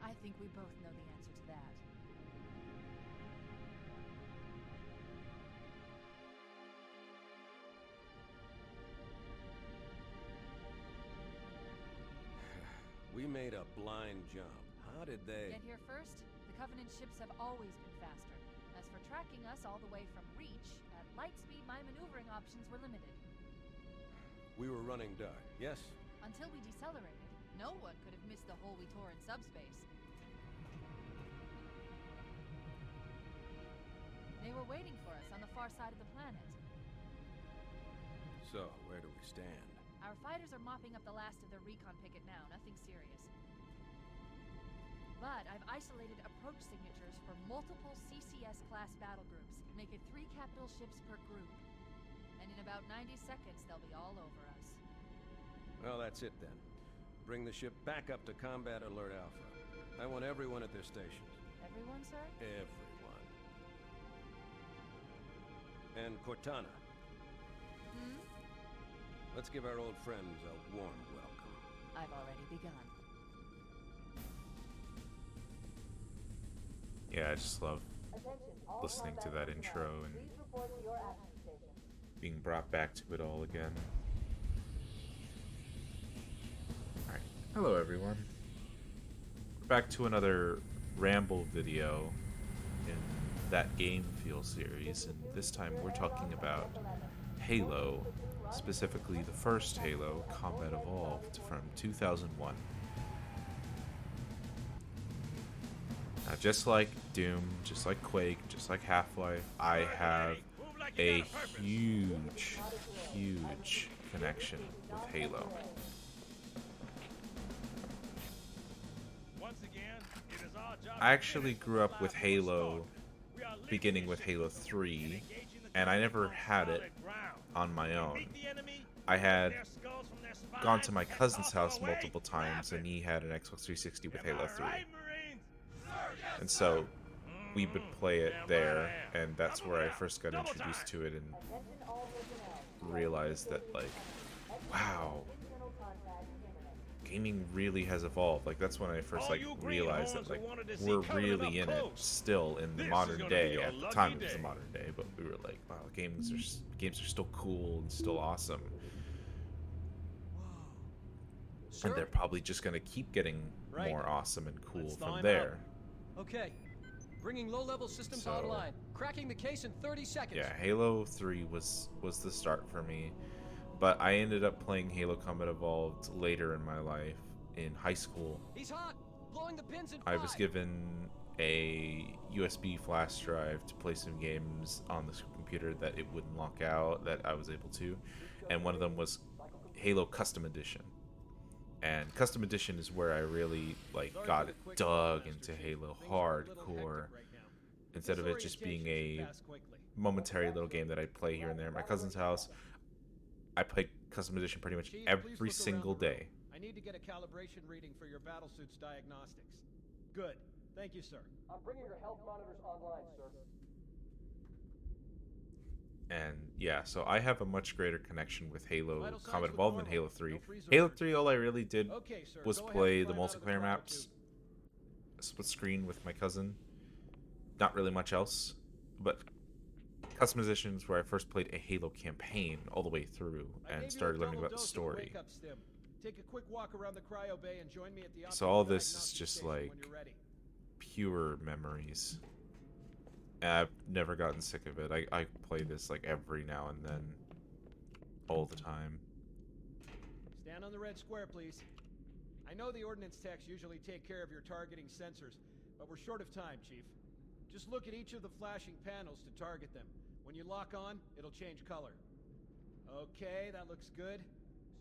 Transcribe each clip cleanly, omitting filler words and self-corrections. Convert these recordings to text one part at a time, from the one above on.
I think we both know the answer to that. We made a blind jump. How did they... Get here first? The Covenant ships have always been faster. As for tracking us all the way from Reach, at light speed my maneuvering options were limited. We were running dark, yes? Until we decelerated, no one could have missed the hole we tore in subspace. They were waiting for us on the far side of the planet. So, where do we stand? Our fighters are mopping up the last of their recon picket now, nothing serious. But I've isolated approach signatures for multiple CCS-class battle groups, making 3 capital ships per group. And in about 90 seconds, they'll be all over us. Well, that's it then. Bring the ship back up to Combat Alert Alpha. I want everyone at their stations. Everyone, sir? Everyone. And Cortana. Hmm? Let's give our old friends a warm welcome. I've already begun. Yeah, I just love listening to that intro and being brought back to it all again. Alright, hello everyone. We're back to another Ramble video in That Game Feel series, and this time we're talking about Halo, specifically the first Halo, Combat Evolved, from 2001. Now, just like Doom, just like Quake, just like Half-Life, I have a huge, huge connection with Halo. I actually grew up with Halo, beginning with Halo 3, and I never had it on my own. I had gone to my cousin's house multiple times, and he had an Xbox 360 with Halo 3. And so we would play it there, and that's where I first got introduced to it and realized that, like, wow, gaming really has evolved. Like, that's when I first, like, realized that, like, we're really in it still in the modern day. At the time, it was the modern day, but we were like, wow, games are still cool and still awesome. And they're probably just going to keep getting more awesome and cool from there. Okay, bringing low-level systems online. Cracking the case in 30 seconds. Yeah, Halo 3 was the start for me, but I ended up playing Halo Combat Evolved later in my life, in high school. He's hot. Blowing the pins in 5. I was given a USB flash drive to play some games on the computer that it wouldn't lock out, that I was able to, and one of them was Halo Custom Edition. And Custom Edition is where I really, like, got dug into Halo hardcore, instead of it just being a momentary little game that I play here and there at my cousin's house. I played Custom Edition pretty much every single day. I need to get a calibration reading for your battlesuit's diagnostics. Good. Thank you, sir. I'm bringing your health monitors online, sir. And yeah, so I have a much greater connection with Halo Combat Evolved than Halo 3. Halo 3, all I really did was play the multiplayer maps, split screen with my cousin. Not really much else, but Custom Editions where I first played a Halo campaign all the way through and started learning about the story. Take a quick walk around the cryo bay and join me at the so all this is just like pure memories. And I've never gotten sick of it. I play this like every now and then, all the time. Stand on the red square, please. I know the ordnance techs usually take care of your targeting sensors, but we're short of time, Chief. Just look at each of the flashing panels to target them. When you lock on, it'll change color. Okay, that looks good.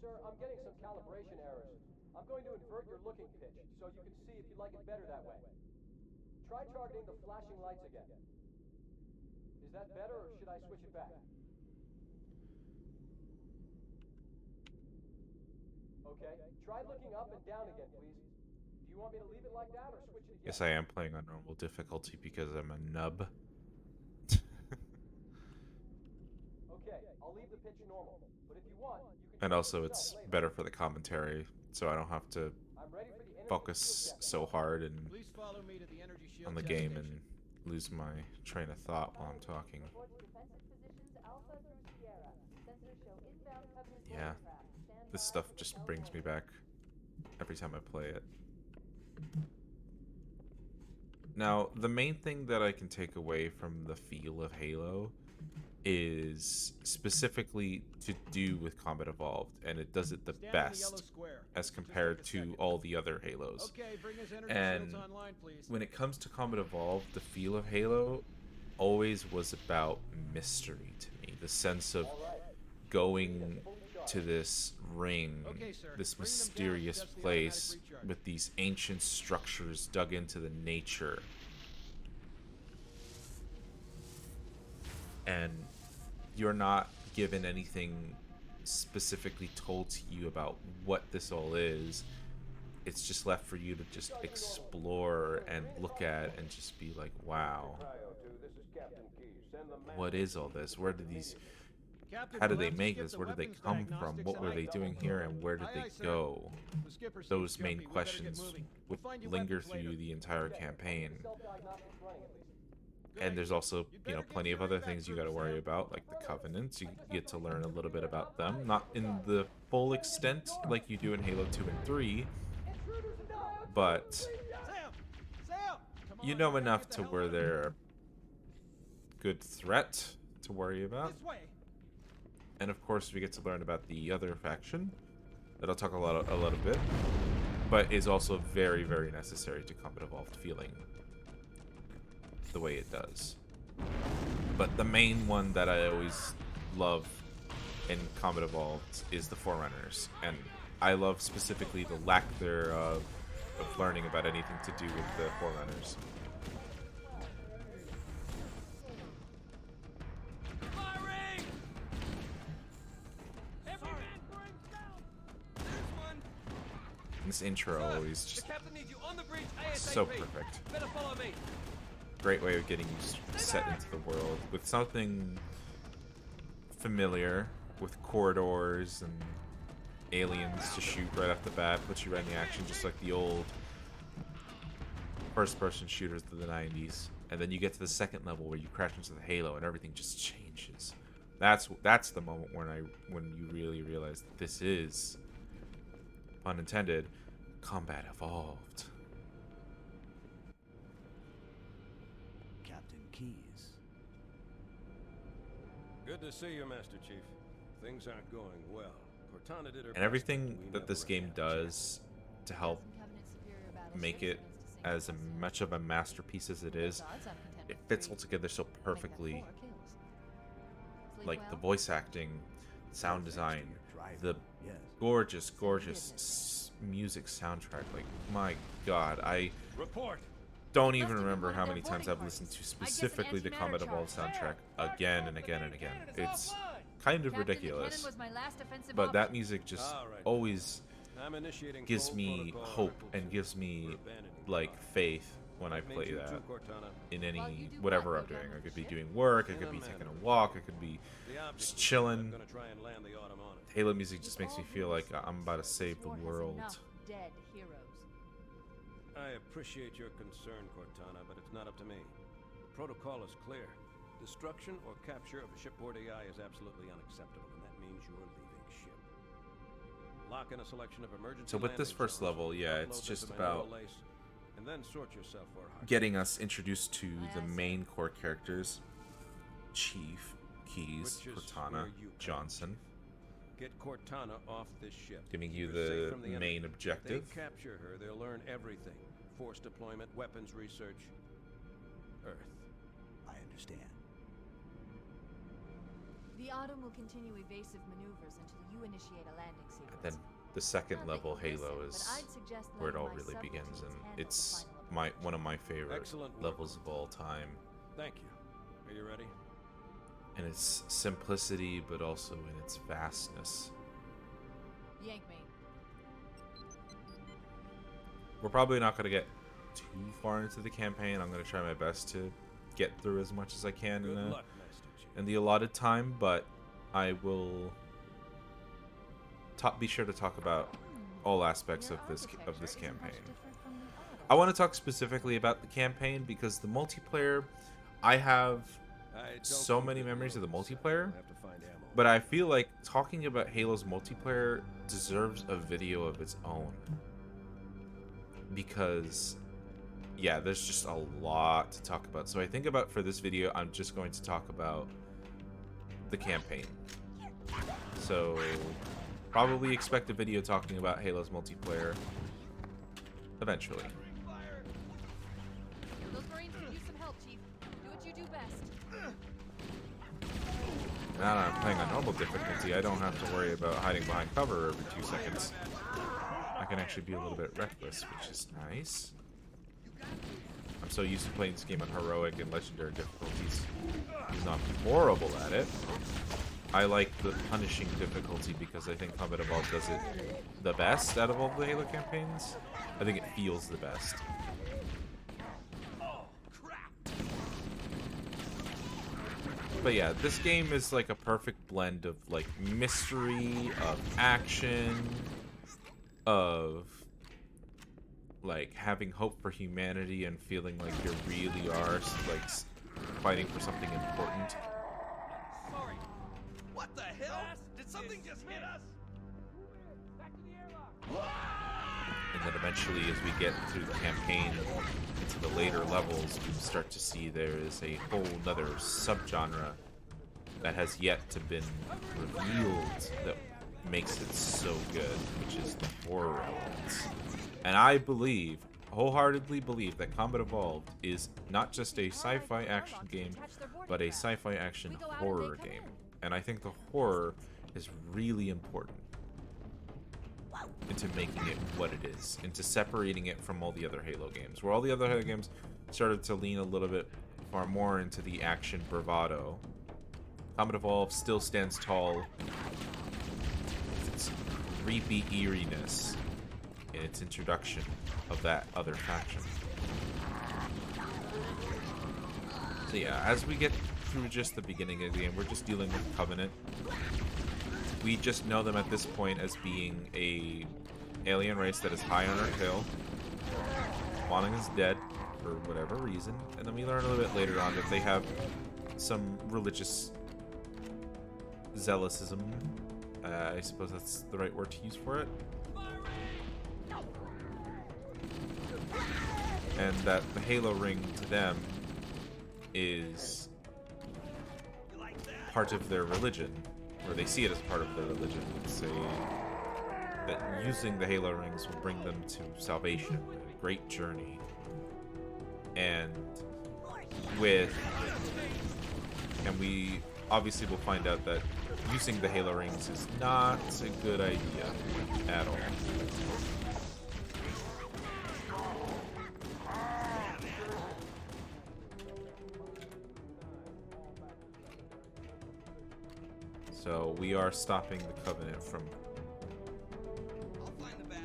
Sir, I'm getting some calibration errors. I'm going to invert your looking pitch, so you can see if you like it better that way. Try targeting the flashing lights again. Is that better, or should I switch it back? Okay, try looking up and down again, please. Do you want me to leave it like that, or switch it again? Yes, I am playing on normal difficulty because I'm a nub. Okay, I'll leave the pitch normal, but if you want, you can... And also, it's better for the commentary, so I don't have to focus so hard and Please follow me to the energy shield on the test game station. and lose my train of thought while I'm talking. Report to defensive positions Alpha through Sierra. Sensors show inbound Covenant Yeah, craft. Stand this by stuff for just repel brings me landing. back every time I play it. Now, the main thing that I can take away from the feel of Halo is specifically to do with Combat Evolved, and it does it the Stand in the yellow best square. as Just compared take a to second. all the other Halos. Okay, bring his energy And shields online, please. when it comes to Combat Evolved, the feel of Halo always was about mystery to me. The sense of going to this ring, Okay, sir. this Bring them down to mysterious test the place automatic recharge. with these ancient structures dug into the nature. And you're not given anything specifically told to you about what this all is. It's just left for you to just explore and look at and just be like, wow, what is all this? Where did these, Captain, how did we'll they have to make skip this? the Where did they weapons come from? diagnostics What were they tonight. doing here and where did Aye, they aye, sir. go? The skipper seems Those main jumpy. We better get questions moving. would We'll find you linger weapons later. through the entire campaign. Self-diagnostics running at least. And there's also, You'd you know, better plenty get of your other ring back things you through, got to worry Sam. about, like the Covenants. You get to learn a little bit about them, not in the full extent like you do in Halo 2 and 3, but Sam! Sam! Come you on, know we gotta enough get the to hell where out of here. they're a good threat to worry about. This way. And of course, we get to learn about the other faction that I'll talk a little bit, but is also very, very necessary to Combat Evolved feeling the way it does. But the main one that I always love in Combat Evolved is the Forerunners, and I love specifically the lack thereof of learning about anything to do with the Forerunners. This intro always just Captain needs you on the bridge so perfect. Better follow me. Great way of getting you set into the world with something familiar, with corridors and aliens to shoot right off the bat, puts you right in the action, just like the old first-person shooters of the 90s. And then you get to the second level where you crash into the Halo and everything just changes. That's the moment when you really realize that this is, pun intended, Combat Evolved. Captain Keyes. Good to see you, Master Chief. Things aren't going well. Cortana did her And everything best, but we that this never game had a chance. does to help Dozen Covenant superior battleships make it against a as single Covenant. much of a masterpiece as it is, Odds I'm content it with fits 3. all together so Make that perfectly. 4 kills. Sleep Like the well? voice acting, sound design, the Yes. gorgeous, gorgeous music soundtrack. Like, my God, I Report. don't Must even have been remember one of how their many times boarding I've listened to parties. specifically the antimatter Combat Evolved charge. soundtrack again and again and again. It's kind of Captain, the ridiculous, cannon was my last offensive but that option. music just All right. always I'm initiating gives full me protocol hope records and gives me for abandoning like the faith when I That means play you that too, Cortana. in Well, you any do whatever what? I'm Go doing. down I with could the be ship? doing work, I In could a be taking manner. a walk, I could be The object just is chilling. I'm gonna try and land the autumn on it. Halo music just makes me feel like I'm about to save the War has world. enough dead heroes. I appreciate your concern, Cortana, but it's not up to me. The protocol is clear. Destruction or capture of a shipboard AI is absolutely unacceptable, and that means you're leaving ship. Lock in a selection of emergency So with this landing first zones, level, yeah, upload it's them just to manual about lace, and then sort yourself for a hard getting us introduced to the Aye, aye, main core characters: Chief, Keyes, Which is Cortana, where you come, Johnson, Get Cortana off this ship. giving you You're safe the from enemy. main If objective. they capture her, they'll learn everything. Force deployment, weapons research, Earth. I understand. The Autumn will continue evasive maneuvers until you initiate a landing sequence. And then the second Not that level you'll Halo listen, is but I'd suggest where it letting all my really begins, and subroutines handle the it's final one of my favorite Excellent work. levels of all time. Thank you. Are you ready? In its simplicity, but also in its vastness. Yank me. We're probably not going to get too far into the campaign. I'm going to try my best to get through as much as I can Good in, luck, Master Chief. in the allotted time, but I will be sure to talk about all aspects of this Architecture isn't much campaign. different from the I others. want to talk specifically about the campaign because the multiplayer, I have I don't so keep many good memories of the notes. multiplayer, I'll have to find ammo. but I feel like talking about Halo's multiplayer deserves a video of its own. Because, yeah, there's just a lot to talk about. So I think about for this video, I'm just going to talk about the campaign. So probably expect a video talking about Halo's multiplayer eventually. Those Marines could use some help, Chief. Do what you do best. Now that I'm playing on normal difficulty, I don't have to worry about hiding behind cover every 2 seconds. I can actually be a little bit reckless, which is nice. I'm so used to playing this game on heroic and legendary difficulties. I'm not horrible at it. I like the punishing difficulty because I think Combat Evolved does it the best out of all the Halo campaigns. I think it feels the best. But yeah, this game is like a perfect blend of like mystery, of action, of like having hope for humanity and feeling like you really are like fighting for something important. Sorry. What the hell? Did something just hit us? And then eventually, as we get through the campaign into the later levels, we start to see there is a whole nother subgenre that has yet to been revealed that makes it so good, which is the horror elements. And I believe, wholeheartedly believe, that Combat Evolved is not just a sci-fi action game, but a sci-fi action horror game. And I think the horror is really important into making it what it is, into separating it from all the other Halo games, where all the other Halo games started to lean a little bit far more into the action bravado. Combat Evolved still stands tall with its creepy eeriness in its introduction of that other faction. So yeah, as we get through just the beginning of the game, we're just dealing with Covenant. We just know them at this point as being a alien race that is high on Earth Hill. Wanting is dead for whatever reason, and then we learn a little bit later on that they have some religious zealotism. I suppose that's the right word to use for it. And that the Halo ring to them is part of their religion, or they see it as part of their religion. It's that using the Halo rings will bring them to salvation, a great journey. And we obviously will find out that using the Halo rings is not a good idea at all. So we are stopping the Covenant from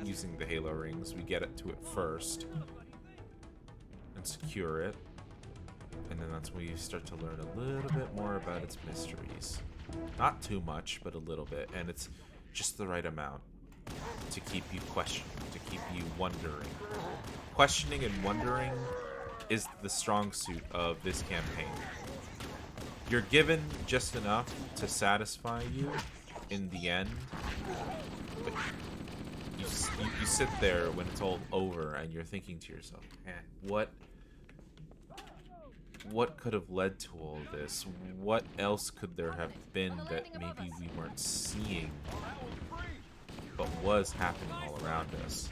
using the Halo rings. We get it to it first and secure it, and then that's when you start to learn a little bit more about its mysteries. Not too much, but a little bit, and it's just the right amount to keep you questioning, to keep you wondering. Questioning and wondering is the strong suit of this campaign. You're given just enough to satisfy you in the end, but you sit there when it's all over and you're thinking to yourself, man, what could have led to all this? What else could there have been that maybe we weren't seeing, but was happening all around us?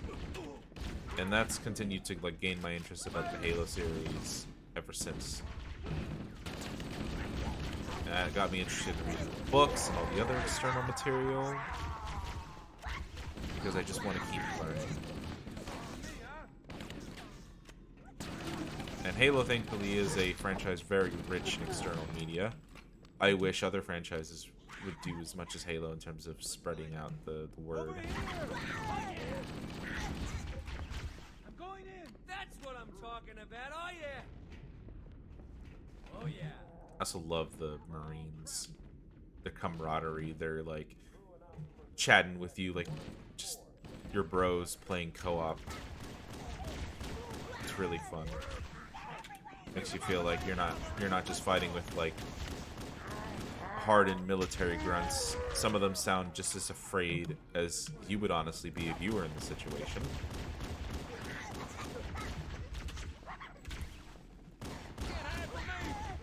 And that's continued to like gain my interest about the Halo series ever since. And it got me interested in reading the books and all the other external material, because I just want to keep learning. And Halo, thankfully, is a franchise very rich in external media. I wish other franchises would do as much as Halo in terms of spreading out the word. I'm going in. That's what I'm talking about. Oh yeah. Oh yeah. I also love the Marines, their camaraderie. They're like chatting with you, like just your bros playing co-op. It's really fun. Makes you feel like you're not just fighting with like hardened military grunts. Some of them sound just as afraid as you would honestly be if you were in the situation.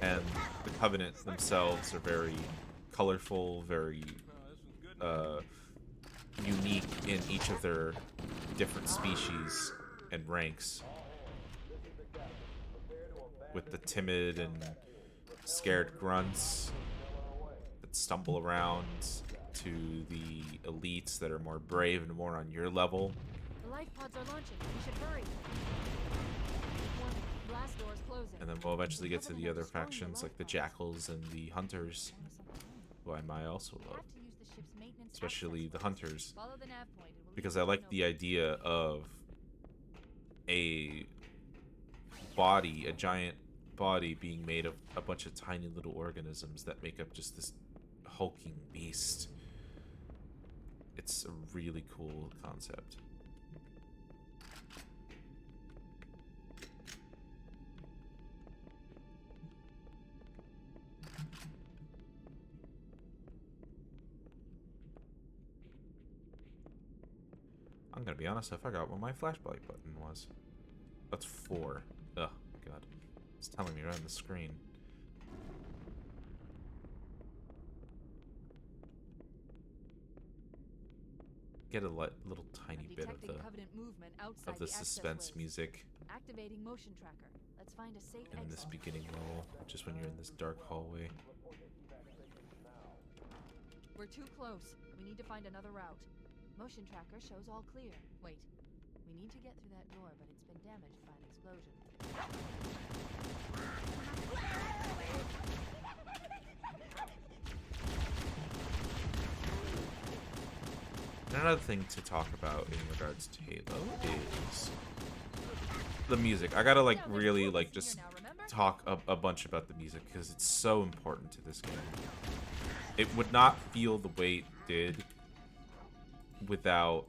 And the Covenant themselves are very colorful, very unique in each of their different species and ranks. With the timid and scared grunts that stumble around, to the elites that are more brave and more on your level. The life pods are launching. We should hurry. One blast door is closing. And then we'll eventually get to the other factions like the Jackals and the Hunters, who I might also love. Especially the Hunters, because I like the idea of a body, a giant body being made of a bunch of tiny little organisms that make up just this hulking beast. It's a really cool concept. I'm gonna be honest, I forgot what my flashlight button was. That's 4. Ugh, God. It's telling me right on the screen. Get a little tiny bit of the suspense music Activating motion tracker. Let's find a safe in exit. this beginning level, just when you're in this dark hallway. We're too close. We need to find another route. Motion tracker shows all clear. Wait. We need to get through that door, but it's been damaged by an explosion. Another thing to talk about in regards to Halo is the music. I gotta like really like just talk a bunch about the music because it's so important to this game. It would not feel the way it did without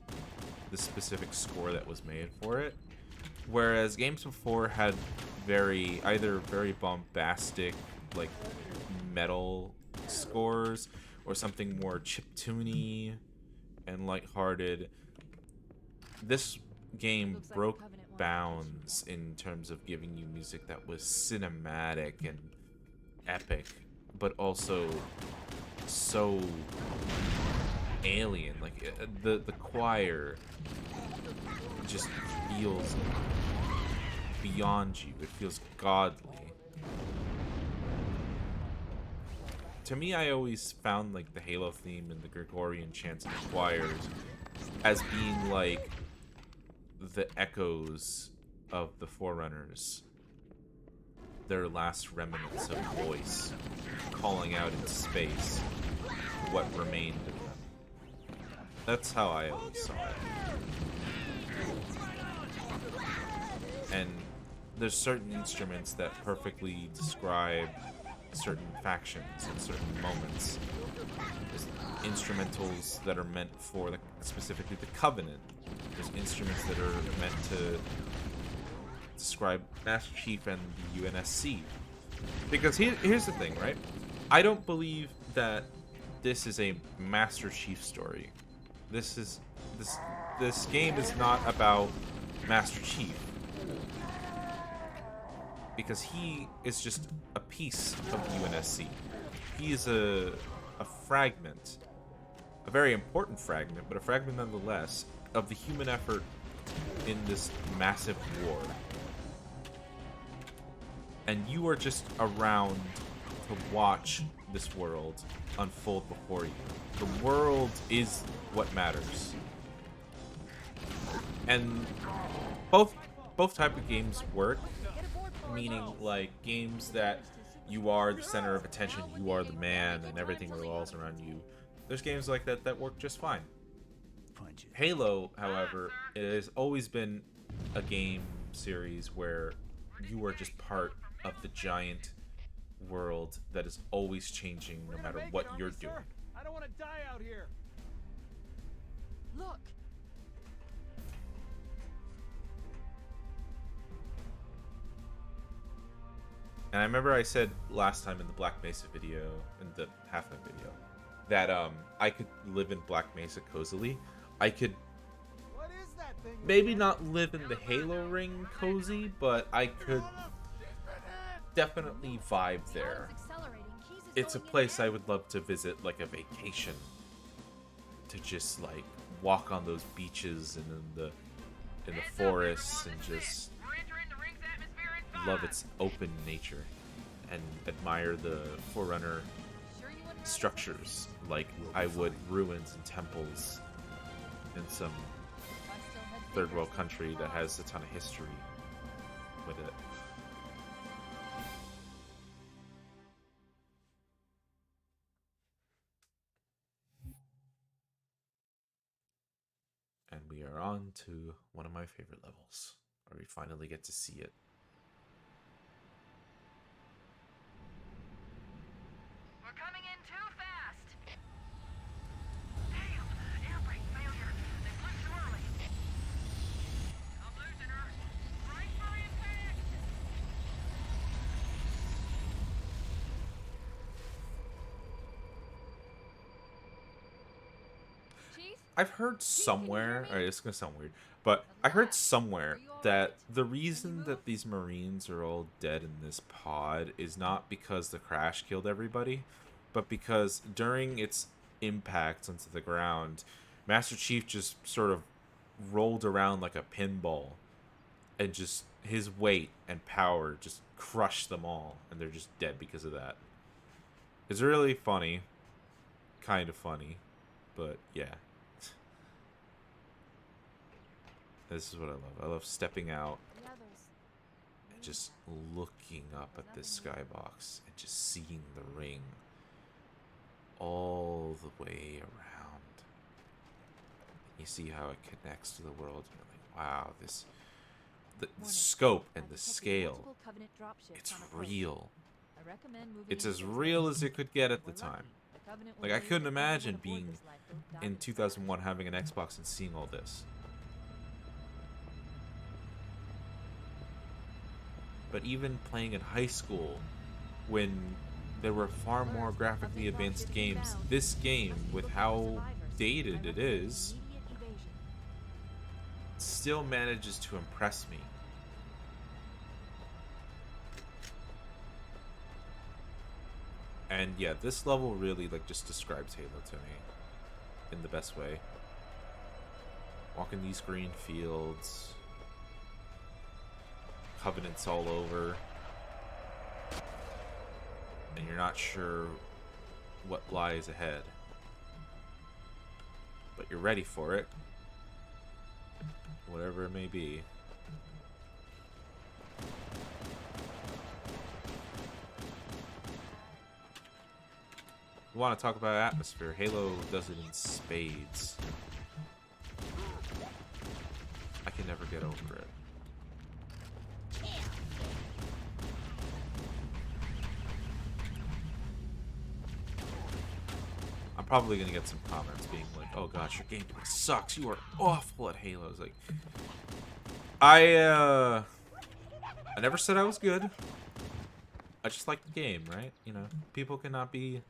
the specific score that was made for it. Whereas games before had either very bombastic like metal scores or something more chiptune-y and lighthearted. This game broke bounds in terms of giving you music that was cinematic and epic, but also so alien. Like the choir just feels beyond you. It feels godly. To me, I always found like the Halo theme and the Gregorian chants and the choirs as being like the echoes of the Forerunners, their last remnants of voice, calling out in space what remained of them. That's how I always saw it. And there's certain instruments that perfectly describe certain factions and certain moments. There's instrumentals that are meant for specifically the Covenant. There's instruments that are meant to describe Master Chief and the UNSC. Because here's the thing, right? I don't believe that this is a Master Chief story. This game is not about Master Chief. Because he is just a piece of UNSC. He is a fragment, a very important fragment, but a fragment nonetheless, of the human effort in this massive war. And you are just around to watch this world unfold before you. The world is what matters. And both type of games work. Meaning, like, games that you are the center of attention, you are the man, and everything revolves around you. There's games like that that work just fine. Halo, however, it has always been a game series where you are just part of the giant world that is always changing no matter what you're doing. I don't want to die out here. Look! And I remember I said last time in the Black Mesa video, in the Half-Life video, that I could live in Black Mesa cozily. I could maybe not live in the Halo ring cozy, but I could definitely vibe there. It's a place I would love to visit, like a vacation, to just like walk on those beaches and in the forests and just love its open nature and admire the Forerunner structures like I would ruins and temples in some third world country that has a ton of history with it. And we are on to one of my favorite levels, where we finally get to see it. We're coming in too fast. Damn, air brake failure. They flew too early. I'm losing her. Brace for impact. Chief? I've heard somewhere, alright, it's gonna sound weird, but I heard somewhere that the reason that these Marines are all dead in this pod is not because the crash killed everybody, but because during its impact onto the ground, Master Chief just sort of rolled around like a pinball, and just his weight and power just crushed them all, and they're just dead because of that. It's really funny, kind of funny, but yeah. This is what I love. I love stepping out and just looking up at this skybox and just seeing the ring all the way around. You see how it connects to the world. You're like, wow, the scope and the scale, it's real. It's as real as it could get at the time. Like, I couldn't imagine being in 2001 having an Xbox and seeing all this. But even playing in high school, when there were far more graphically advanced games, this game, with how dated it is, still manages to impress me. And yeah, this level really like just describes Halo to me in the best way. Walking these green fields, Covenants all over, and you're not sure what lies ahead, but you're ready for it, whatever it may be. We want to talk about atmosphere. Halo does it in spades. I can never get over it. I'm probably gonna get some comments being like, "Oh gosh, your gameplay sucks. You are awful at Halo." It's like, I never said I was good. I just like the game, right? You know, people cannot be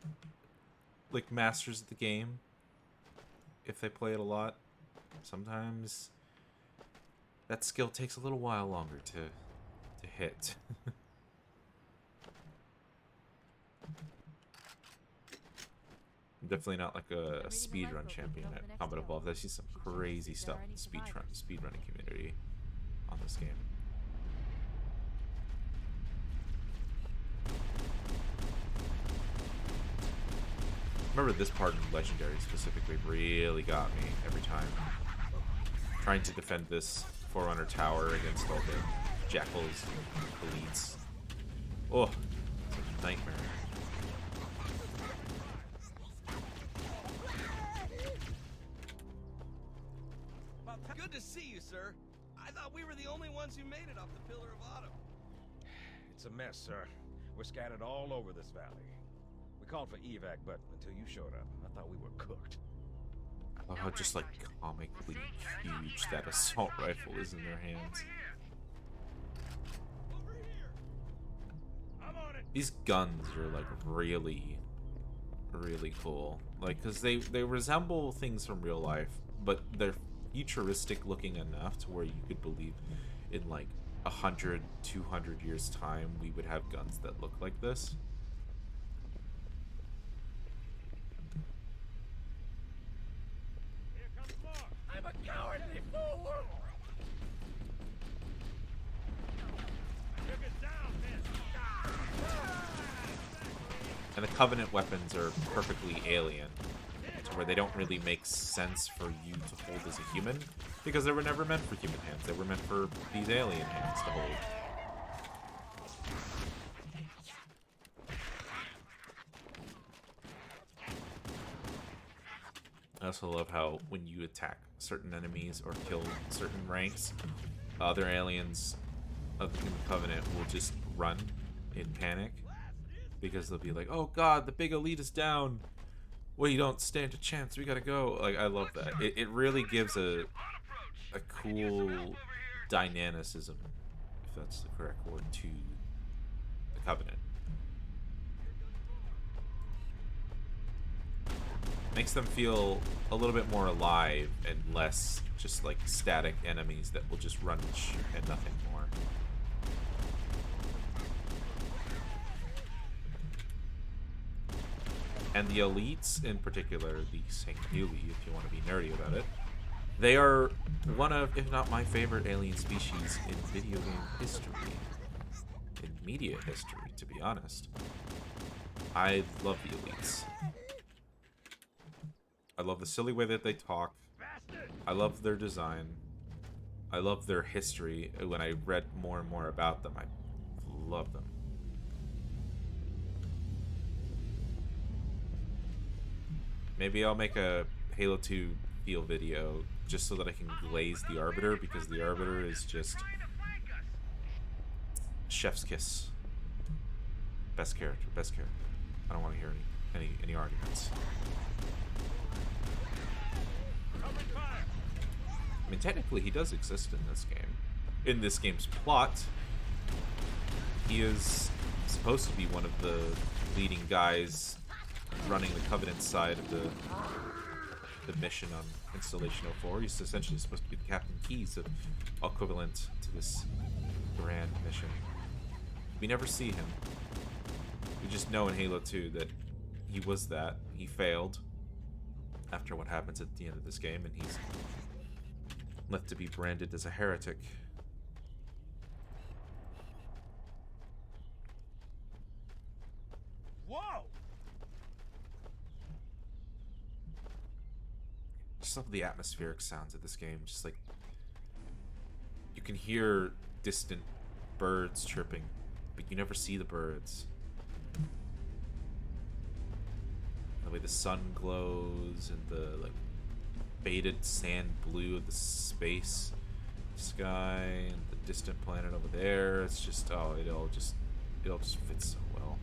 like masters of the game if they play it a lot. Sometimes that skill takes a little while longer to hit. I'm definitely not like a speedrun champion at Combat Evolved. I see some crazy stuff in the speedrunning community on this game. Remember this part in Legendary specifically really got me every time. Trying to defend this Forerunner tower against all the jackals and elites. Oh, it's a nightmare. Good to see you, sir. I thought we were the only ones who made it off the Pillar of Autumn. It's a mess, sir. We're scattered all over this valley. We called for evac, but until you showed up, I thought we were cooked. I love how just like comically huge that assault rifle is in their hands. I'm on These guns are like really cool. Like, because they resemble things from real life, but they're futuristic looking enough to where you could believe in like 100, 200 years time we would have guns that look like this. Here comes more. I'm a cowardly fool. Took it down, And the Covenant weapons are perfectly alien, to where they don't really make sense for you to hold as a human, because they were never meant for human hands. They were meant for these alien hands to hold. I also love how when you attack certain enemies or kill certain ranks, other aliens of the Covenant will just run in panic, because they'll be like, "Oh God, the big elite is down. We don't stand a chance. We gotta go." Like, I love that. It really gives a cool dynamicism, if that's the correct word, to the Covenant. Makes them feel a little bit more alive and less just like static enemies that will just run and shoot and nothing more. And the elites, in particular, the Sangheili, if you want to be nerdy about it, they are one of, if not my favorite alien species in video game history. In media history, to be honest. I love the elites. I love the silly way that they talk. I love their design. I love their history. When I read more and more about them, I love them. Maybe I'll make a Halo 2 feel video just so that I can glaze the Arbiter, because the Arbiter is just chef's kiss. Best character, best character. I don't want to hear any arguments. I mean, technically he does exist in this game. In this game's plot, he is supposed to be one of the leading guys running the Covenant side of the mission on Installation 04. He's essentially supposed to be the Captain Keyes, equivalent to this grand mission. We never see him. We just know in Halo 2 that he was that. He failed after what happens at the end of this game, and he's left to be branded as a heretic. Whoa! Just love the atmospheric sounds of this game. Just like, you can hear distant birds chirping, but you never see the birds. The way the sun glows and the like faded sand blue of the space sky and the distant planet over there. It's just, oh, it all just fits so well.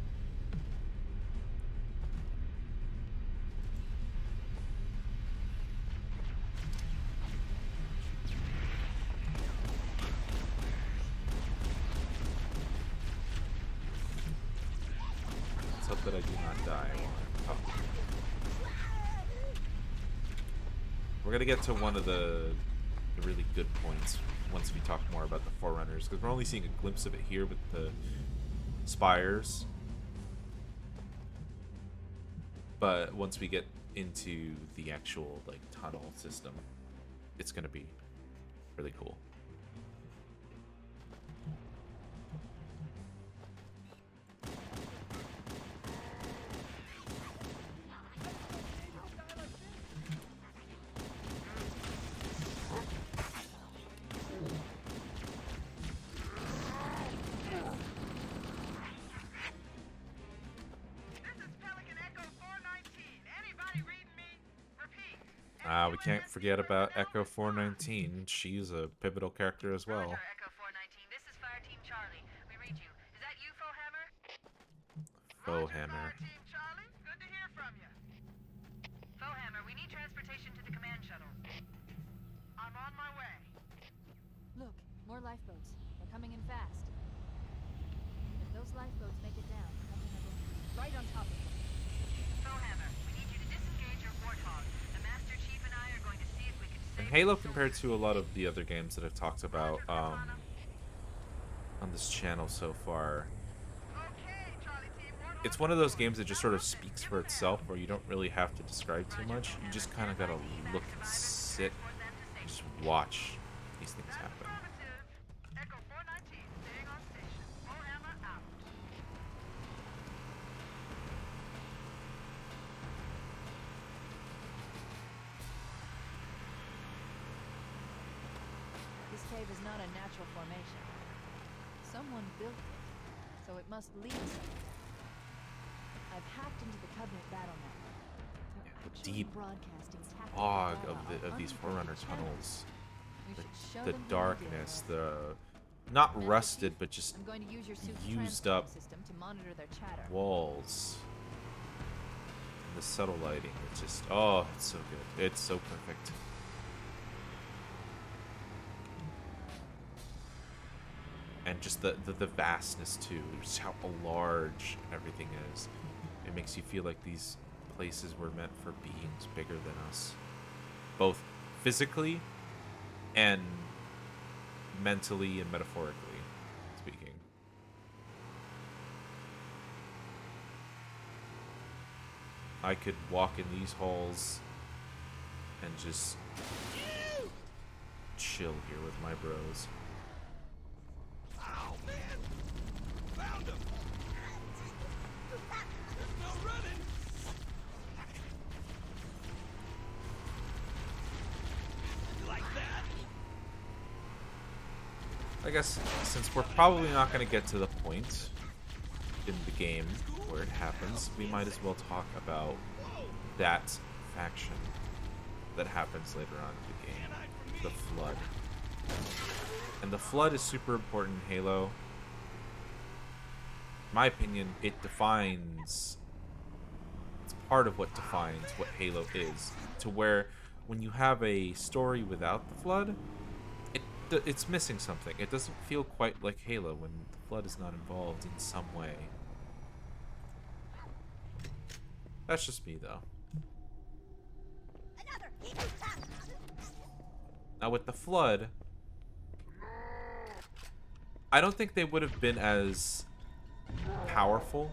Let's hope that I do not die while I'm talking. We're gonna get to one of the really good points once we talk more about the Forerunners, because we're only seeing a glimpse of it here with the spires. But once we get into the actual like tunnel system, it's gonna be really cool. We can't forget about Echo 419. She's a pivotal character as well. Roger, Echo 419. This is Fireteam Charlie. We read you. Is that you, Foehammer? Foehammer. Fireteam Charlie. Good to hear from you. Foehammer, we need transportation to the command shuttle. I'm on my way. Look, more lifeboats. They're coming in fast. If Those lifeboats make it down. Nothing are going to be right on top of it. Bowhammer, we need you to disengage your warthog. The Master Chief and I are going to see if we can And save Halo, the compared soldiers. to a lot of the other games that I've talked about on this channel so far, Okay, Charlie Team, Warthog it's one of those games that just sort of speaks for itself, where you don't really have to describe too much. You just kind of gotta look and sit and just watch these things happen. Affirmative. Echo 419, staying on station. Bowhammer out. This cave is not a natural formation. Someone built it, so it must lead somewhere. I've hacked into the Covenant battle network. They're The actually deep broadcasting tactical fog data of on these unencrypted Forerunner channels. tunnels, We should show the them who we darkness, deal the with. not Master rusted Chief, but just I'm going to use your suit's used transcom up system to monitor their chatter. walls. And the subtle lighting, it's just, oh, it's so good. It's so perfect. And just the vastness too, just how large everything is. It makes you feel like these places were meant for beings bigger than us, both physically and mentally and metaphorically speaking. I could walk in these halls and just chill here with my bros. Oh, man! Found him! There's no running! You like that? I guess since we're probably not going to get to the point in the game where it happens, we might as well talk about that faction that happens later on in the game, the Flood. And the Flood is super important in Halo. In my opinion, it defines, it's part of what defines what Halo is, to where when you have a story without the Flood, it's missing something. It doesn't feel quite like Halo when the Flood is not involved in some way. That's just me, though. Now, with the Flood, I don't think they would have been as powerful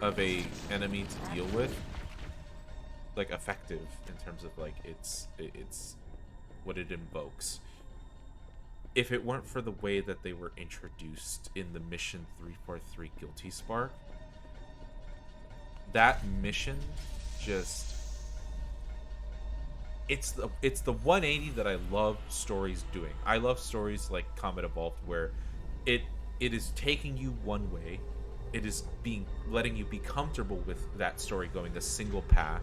of a enemy to deal with, like effective in terms of like it's what it invokes, if it weren't for the way that they were introduced in the mission 343 Guilty Spark. That mission just, it's the 180 that I love stories doing. I love stories like Combat Evolved, where it is taking you one way, it is letting you be comfortable with that story going a single path,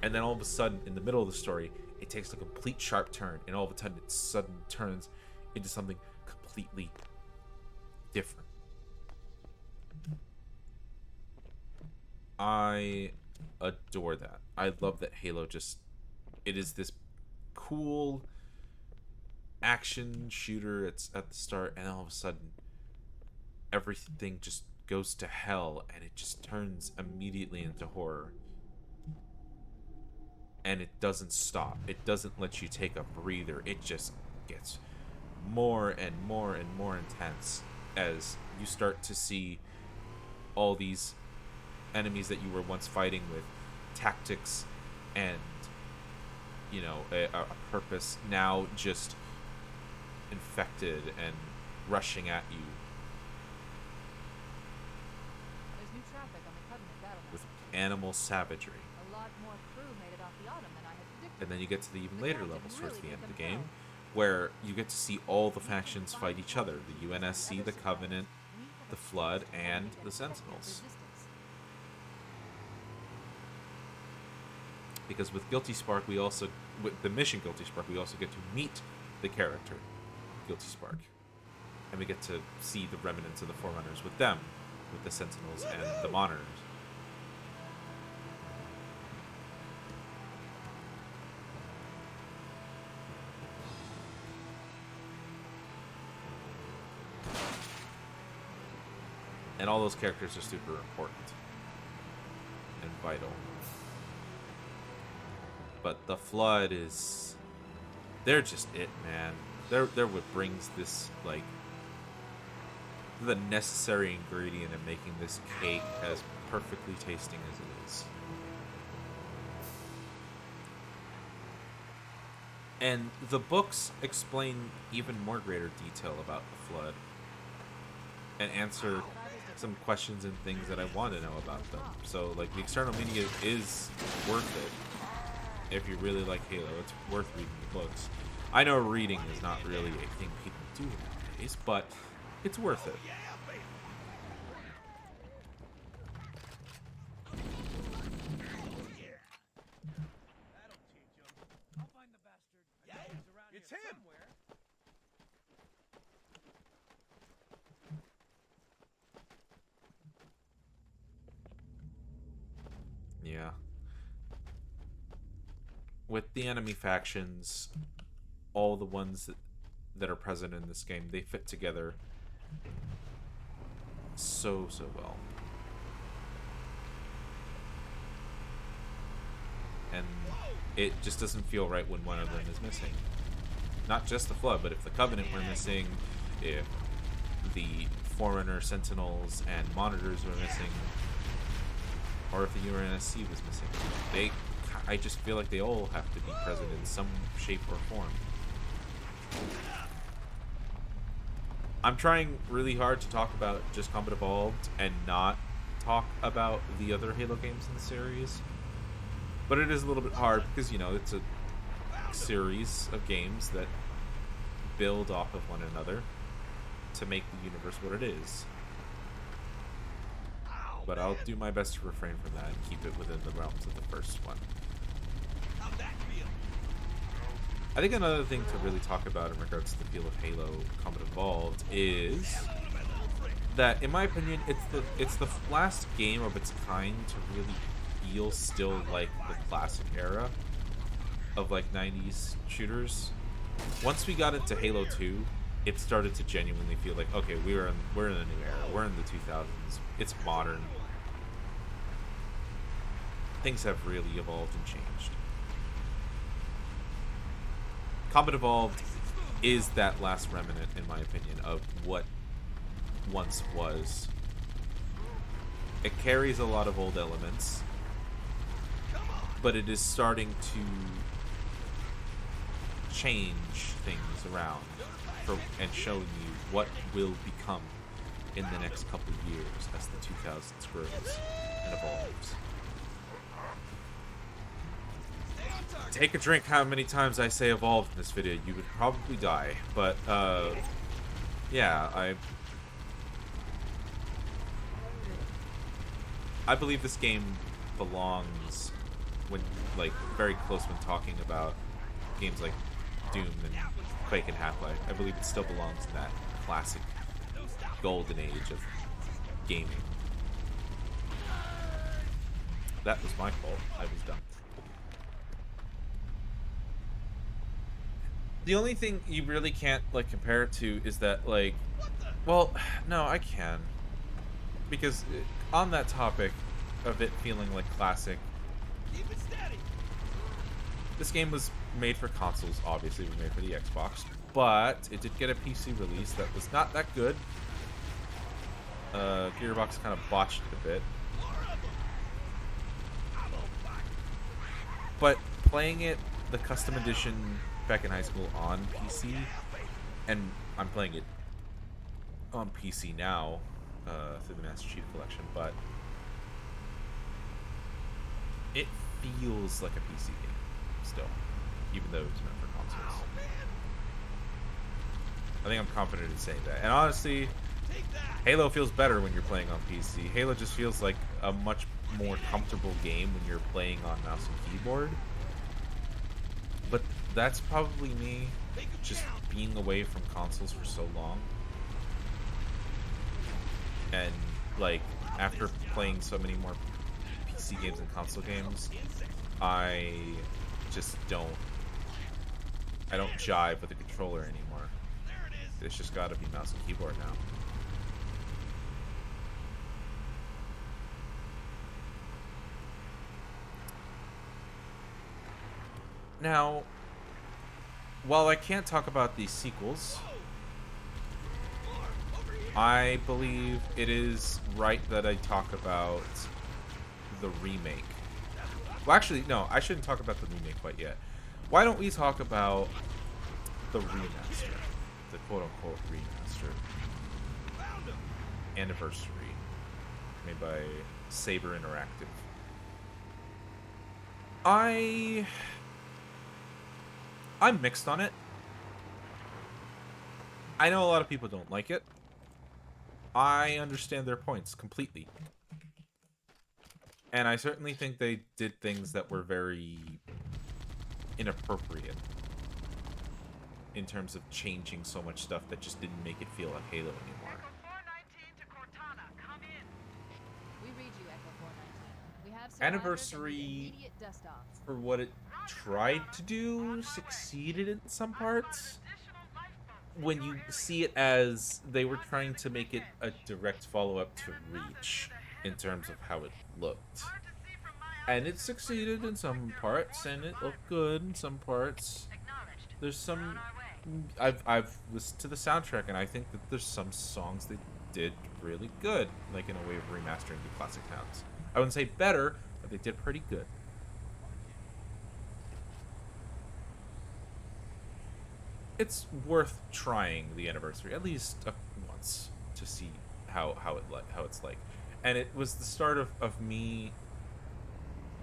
and then all of a sudden in the middle of the story it takes a complete sharp turn, and all of a sudden it suddenly turns into something completely different. I adore that. I love that Halo just, it is this cool action shooter. It's at the start, and all of a sudden everything just goes to hell, and it just turns immediately into horror. And it doesn't stop. It doesn't let you take a breather. It just gets more and more and more intense as you start to see all these enemies that you were once fighting with tactics and, you know, a purpose, now just infected and rushing at you There's new traffic on the Covenant battle with network. animal savagery. A lot more crew made it off the Autumn than I had predicted. And then you get to the even The later captain levels towards really the end of made the them game, proud. where you get to see all the factions fight each other: the UNSC, the Covenant, We have the a Flood, chance to and eliminate the a Covenant Sentinels. resistance. Because with Guilty Spark, with the mission Guilty Spark, we also get to meet the character Guilty Spark, and we get to see the remnants of the Forerunners with them, with the Sentinels and the Monitors. And all those characters are super important and vital. But the Flood is... they're just it, man. They're what brings this, like... the necessary ingredient in making this cake as perfectly tasting as it is. And the books explain even more greater detail about the Flood. And answer some questions and things that I want to know about them. So, like, the external media is worth it. If you really like Halo, it's worth reading the books. I know reading is not really a thing people do nowadays, but it's worth it. It's him! Yeah. With the enemy factions, all the ones that are present in this game, they fit together so well. And it just doesn't feel right when one of them is missing. Not just the Flood, but if the Covenant were missing, if the Forerunner, Sentinels, and Monitors were missing, or if the UNSC was missing. I just feel like they all have to be present in some shape or form. I'm trying really hard to talk about just Combat Evolved and not talk about the other Halo games in the series. But it is a little bit hard because, you know, it's a series of games that build off of one another to make the universe what it is. But I'll do my best to refrain from that and keep it within the realms of the first one. I think another thing to really talk about in regards to the feel of Halo Combat Evolved is that, in my opinion, it's the last game of its kind to really feel still like the classic era of like 90s shooters. Once we got into Halo 2, it started to genuinely feel like, okay, we're in a new era. We're in the 2000s. It's modern. Things have really evolved and changed. Combat Evolved is that last remnant, in my opinion, of what once was. It carries a lot of old elements, but it is starting to change things around and showing you what will become in the next couple of years as the 2000s grows and evolves. Take a drink how many times I say evolved in this video, you would probably die. But, yeah, I believe this game belongs when, like, very close when talking about games like Doom and Quake and Half-Life. I believe it still belongs in that classic golden age of gaming. That was my fault. I was dumb. The only thing you really can't, like, compare it to is that, like, well, no, I can. Because on that topic of it feeling like classic, this game was made for consoles, obviously. It was made for the Xbox, but it did get a PC release that was not that good. Gearbox kind of botched it a bit. But playing it, the custom edition, back in high school on PC, and I'm playing it on PC now through the Master Chief Collection, but it feels like a PC game still, even though it's meant for consoles. I think I'm confident in saying that. And honestly, Halo feels better when you're playing on PC. Halo just feels like a much more comfortable game when you're playing on mouse and keyboard. But that's probably me just being away from consoles for so long. And, like, after playing so many more PC games and console games, I just don't jive with the controller anymore. It's just gotta be mouse and keyboard now. Now, while I can't talk about these sequels, I believe it is right that I talk about the remake. Well, actually, no, I shouldn't talk about the remake quite yet. Why don't we talk about the remaster? The quote-unquote remaster. Anniversary. Made by Saber Interactive. I'm mixed on it. I know a lot of people don't like it. I understand their points completely. And I certainly think they did things that were very inappropriate in terms of changing so much stuff that just didn't make it feel like Halo anymore. Echo 419 to Cortana, come in. We read you, Echo 419. We have survivors and Anniversary, need immediate dust-offs. for what it tried to do, succeeded in some parts. When you see it as they were trying to make it a direct follow-up to Reach in terms of how it looked. And it succeeded in some parts, and it looked good in some parts. There's some... I've listened to the soundtrack, and I think that there's some songs they did really good, like in a way of remastering the classic towns. I wouldn't say better, but they did pretty good. It's worth trying the anniversary at least once to see how it's like, and it was the start of me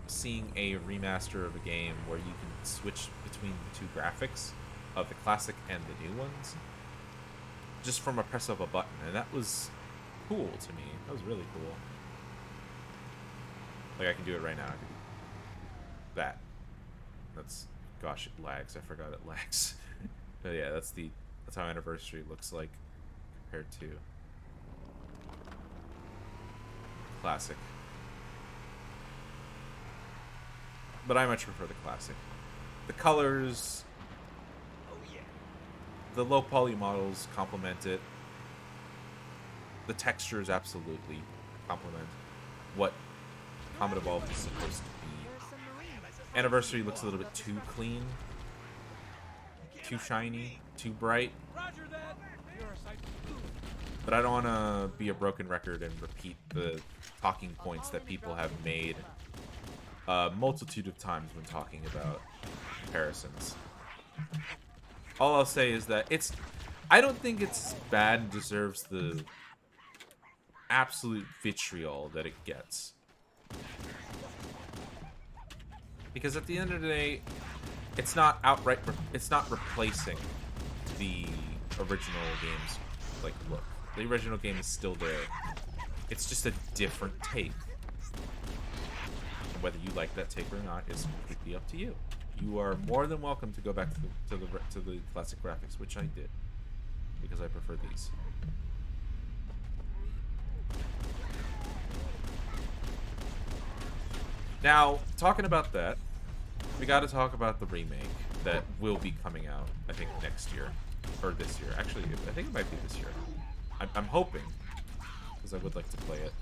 seeing a remaster of a game where you can switch between the two graphics of the classic and the new ones just from a press of a button, and that was cool to me. That was really cool. Like, I can do it right now. I can do that. That's, gosh, it lags. I forgot it lags. But yeah, that's how Anniversary looks like compared to classic. But I much prefer the classic. The colors, the low poly models complement it. The textures absolutely complement what Combat Evolved is supposed to be. Anniversary looks a little bit too clean. Too shiny, too bright. But I don't want to be a broken record and repeat the talking points that people have made a multitude of times when talking about comparisons. All I'll say is that I don't think it's bad and deserves the absolute vitriol that it gets. Because at the end of the day, it's not outright. It's not replacing the original game's look. The original game is still there. It's just a different take. And whether you like that take or not is completely up to you. You are more than welcome to go back to the classic graphics, which I did, because I prefer these. Now, talking about that, we got to talk about the remake that will be coming out, I think, next year. Or this year. Actually, I think it might be this year. I'm hoping, because I would like to play it.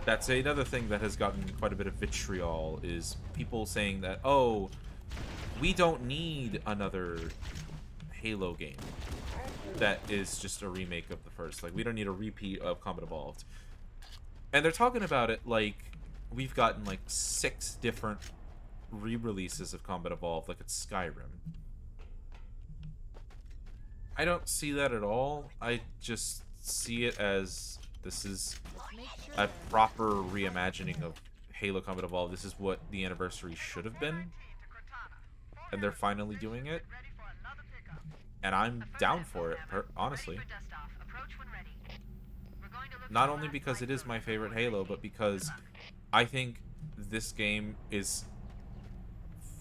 That's another thing that has gotten quite a bit of vitriol, is people saying that, oh, we don't need another Halo game that is just a remake of the first. Like, we don't need a repeat of Combat Evolved. And they're talking about it like we've gotten like 6 different re-releases of Combat Evolved, like it's Skyrim. I don't see that at all. I just see it as this is a proper reimagining of Halo Combat Evolved. This is what the anniversary should have been. And they're finally doing it. And I'm down for it, honestly. Not only because it is my favorite Halo, but because I think this game is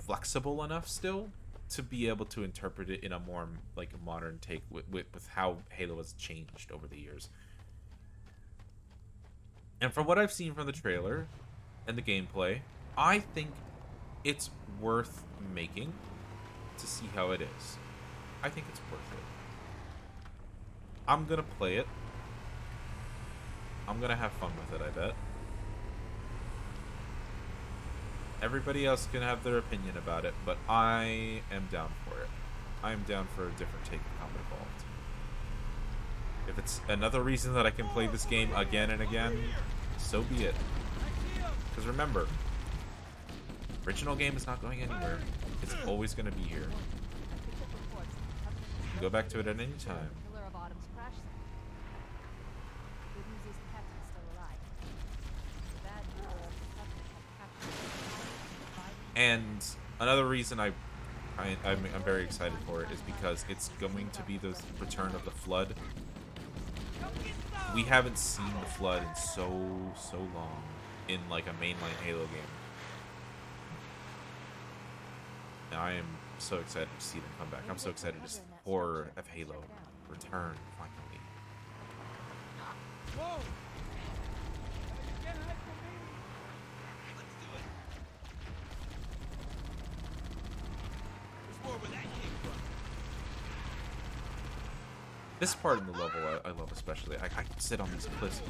flexible enough still to be able to interpret it in a more like a modern take with how Halo has changed over the years. And from what I've seen from the trailer and the gameplay, I think it's worth making to see how it is. I think it's worth it. I'm gonna play it. I'm gonna have fun with it, I bet. Everybody else can have their opinion about it, but I am down for it. I'm down for a different take of Combat Evolved. If it's another reason that I can play this game again and again, so be it. Because remember, original game is not going anywhere. It's always going to be here. You can go back to it at any time. Pillar of Autumn's crash site. The good news is the captain's still alive. The bad news is the Covenant have captured him. And another reason I'm very excited for it is because it's going to be the return of the Flood. We haven't seen the Flood in so long in like a mainline Halo game. And I am so excited to see them come back. I'm so excited to see the horror of Halo return finally. Whoa! You can't hide from me. Let's do it. There's more where that came from. This part in the level I love especially. I can sit on these cliffs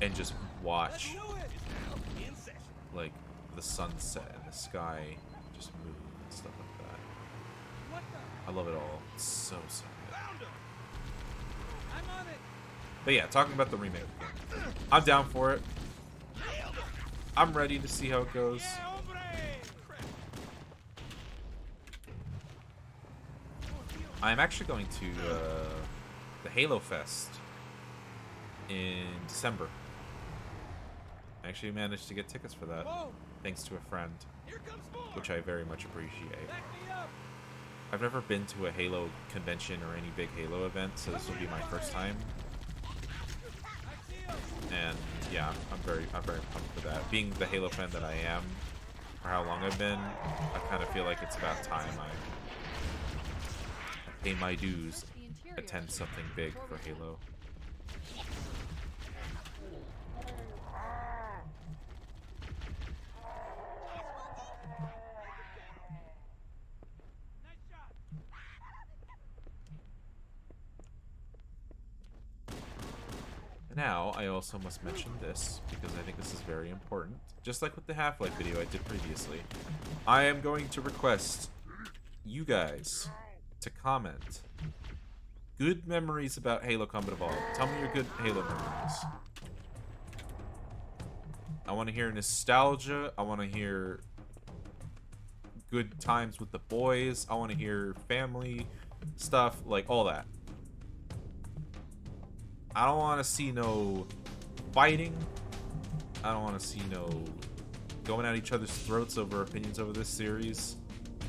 and just watch like the sunset and the sky just move and stuff like that. What the? I love it all. It's so good. Found him. I'm on it. But yeah, talking about the remake again. I'm down for it. I'm ready to see how it goes. Yeah, hombre. Crap. I'm actually going to the Halo Fest in December. I actually managed to get tickets for that, Whoa. thanks to a friend, Here comes more. which I very much appreciate. Back me up. I've never been to a Halo convention or any big Halo event, so this will be my first time. I see him. And yeah, I'm very pumped for that. Being the Halo fan that I am, for how long I've been, I kind of feel like it's about time I pay my dues, attend something big for Halo. Nice shot. Now, I also must mention this, because I think this is very important. Just like with the Half-Life video I did previously, I am going to request you guys to comment good memories about Halo Combat Evolved. Tell me your good Halo memories. I want to hear nostalgia. I want to hear good times with the boys. I want to hear family stuff, like all that. I don't want to see no fighting. I don't want to see no going at each other's throats over opinions over this series.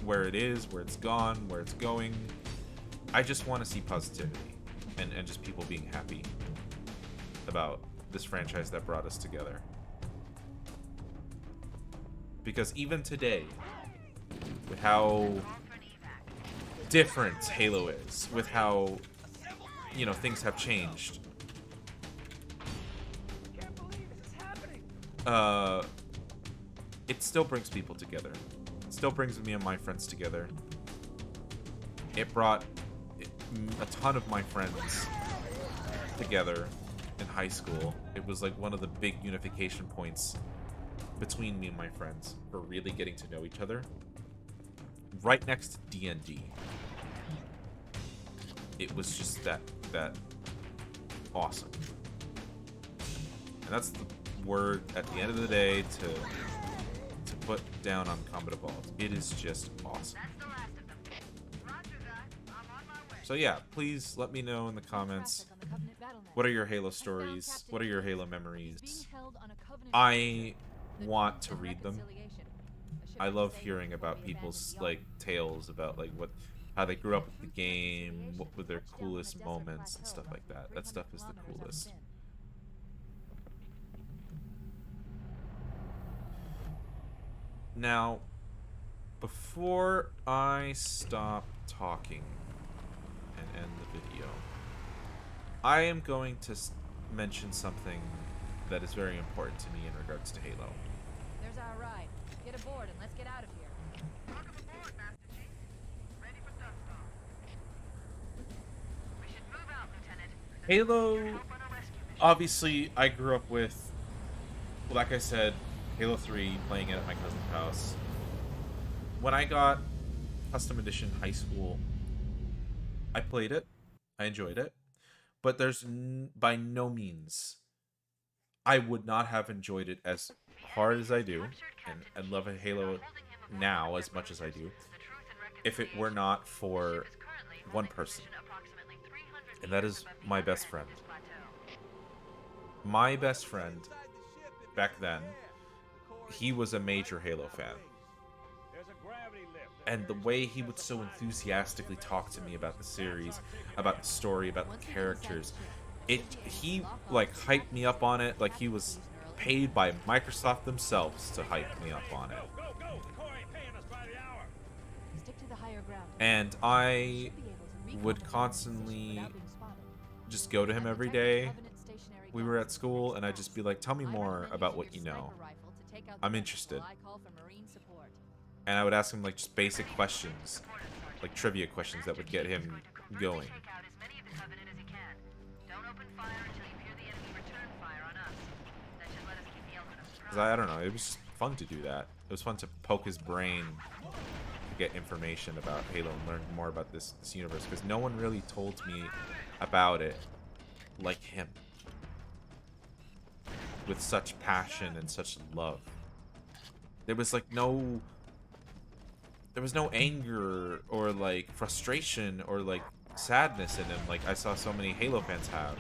Where it is, where it's gone, where it's going. I just want to see positivity and just people being happy about this franchise that brought us together. Because even today, with how different Halo is, with how, you know, things have changed, Can't believe this is happening. it still brings people together. It still brings me and my friends together. It brought a ton of my friends together in high school. It was like one of the big unification points between me and my friends for really getting to know each other. Right next to D&D. It was just that awesome. And that's the word at the end of the day to put down on Combat Evolved. It is just awesome. That's the last of them. Roger that. I'm on my way. So yeah, please let me know in the comments, Traffic on the Covenant battle net. what are your Halo stories? What are your Halo memories? Being held on a Covenant I The want Truth to and read them. Reconciliation. A ship I was love saved hearing before about we people's abandoned like Yondu. tales about like how they grew up with the Truth and game, what were their Reconciliation touched down on a coolest desert moments and plateau stuff like that. That 300 stuff is the kilometers up coolest. Sin. Now, before I stop talking and end the video, I am going to mention something that is very important to me in regards to Halo. There's our ride. Get aboard and let's get out of here. Welcome aboard, Master Chief. Ready for Dunstar. We should move out, Lieutenant. Halo, Help on a rescue mission. obviously, I grew up with, like I said, Halo 3, playing it at my cousin's house. When I got Custom Edition High School, I played it. I enjoyed it. But there's by no means, I would not have enjoyed it as hard as I do, and love Halo now as much as I do, if it were not for one person. And that is my best friend. My best friend, back then, he was a major Halo fan. And the way he would so enthusiastically talk to me about the series, about the story, about the characters, he like hyped me up on it like he was paid by Microsoft themselves to hype me up on it. Stick to the higher ground. And I would constantly just go to him every day. We were at school, and I'd just be like, tell me more about what you know. I'm interested. And I would ask him like just basic questions, like trivia questions that would get him going. Because I don't know, it was just fun to do that. It was fun to poke his brain to get information about Halo and learn more about this universe, because no one really told me about it like him, with such passion and such love. There was like no anger or like frustration or like sadness in him like I saw so many Halo fans have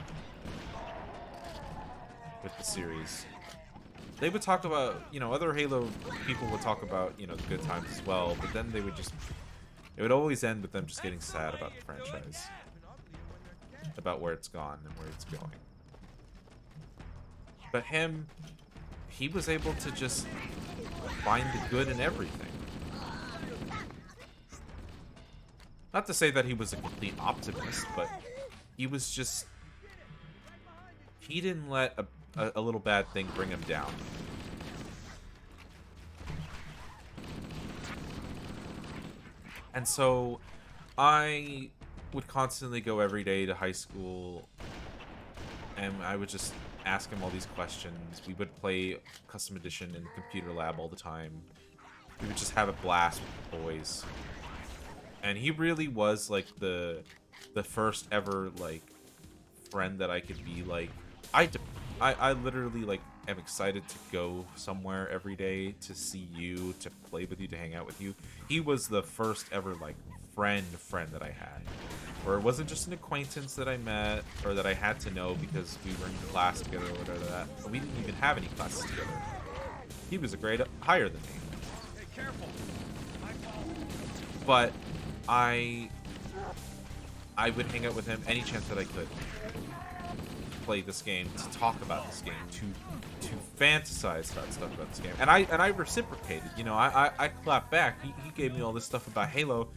with the series. They would talk about, you know, other Halo people would talk about, you know, the good times as well, but then it would always end with them just getting sad about the franchise, about where it's gone and where it's going. But he was able to just find the good in everything. Not to say that he was a complete optimist, but he was just... He didn't let a little bad thing bring him down. And so I would constantly go every day to high school, and I would just ask him all these questions. We would play Custom Edition in the computer lab all the time. We would just have a blast with the boys. And he really was like the first ever like friend that I could be like. I literally like am excited to go somewhere every day to see you, to play with you, to hang out with you. He was the first ever like friend that I had, where it wasn't just an acquaintance that I met or that I had to know because we were in class together or whatever that. We didn't even have any classes together. He was a grade higher than me. Hey, careful. But I would hang out with him any chance that I could. Play this game, to talk about this game, to fantasize about stuff about this game, and I reciprocated. You know, I clapped back. He gave me all this stuff about Halo.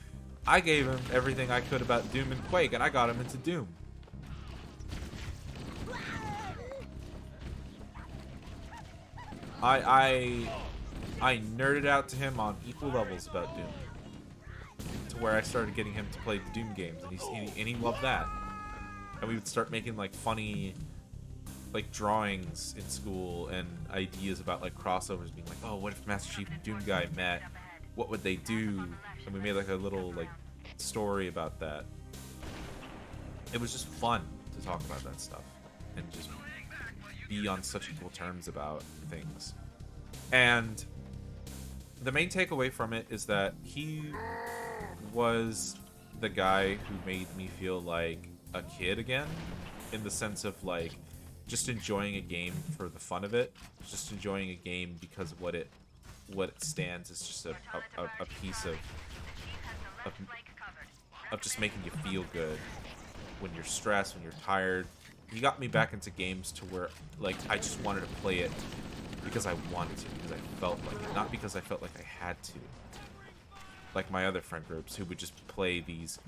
I gave him everything I could about Doom and Quake, and I got him into Doom. I nerded out to him on equal levels about Doom, to where I started getting him to play the Doom games, and he loved that. And we would start making like funny like drawings in school and ideas about like crossovers, being like, oh, what if Master Chief and Doom Guy met? What would they do? And we made like a little like story about that. It was just fun to talk about that stuff and just be on such equal terms about things. And the main takeaway from it is that he was the guy who made me feel like a kid again, in the sense of like just enjoying a game for the fun of it, just enjoying a game because of what it stands as, just a piece of just making you feel good when you're stressed, when you're tired. He got me back into games to where like I just wanted to play it because I wanted to, because I felt like it, not because I felt like I had to, like my other friend groups who would just play these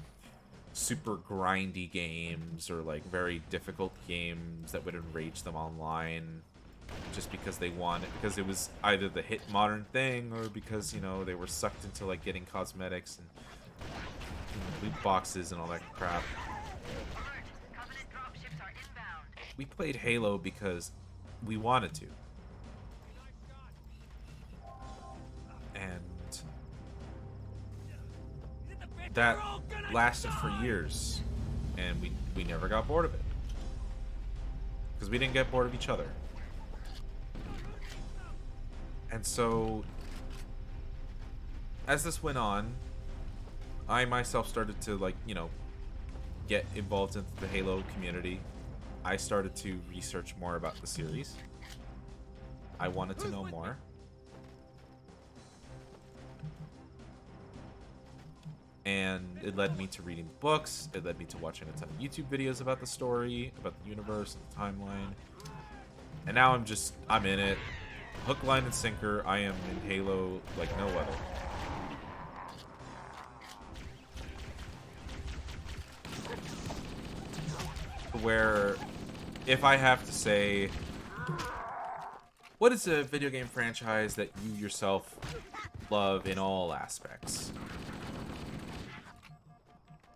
super grindy games or like very difficult games that would enrage them online just because they wanted, because it was either the hit modern thing or because, you know, they were sucked into like getting cosmetics and loot boxes and all that crap. We played Halo because we wanted to. that lasted for years, and we never got bored of it. Because we didn't get bored of each other. And so, as this went on, I myself started to, like, you know, get involved into the Halo community. I started to research more about the series. I wanted to know more. And it led me to reading books. It led me to watching a ton of YouTube videos about the story, about the universe, and the timeline. And now I'm in it. Hook, line, and sinker. I am in Halo like no other. Where, if I have to say, what is a video game franchise that you yourself love in all aspects?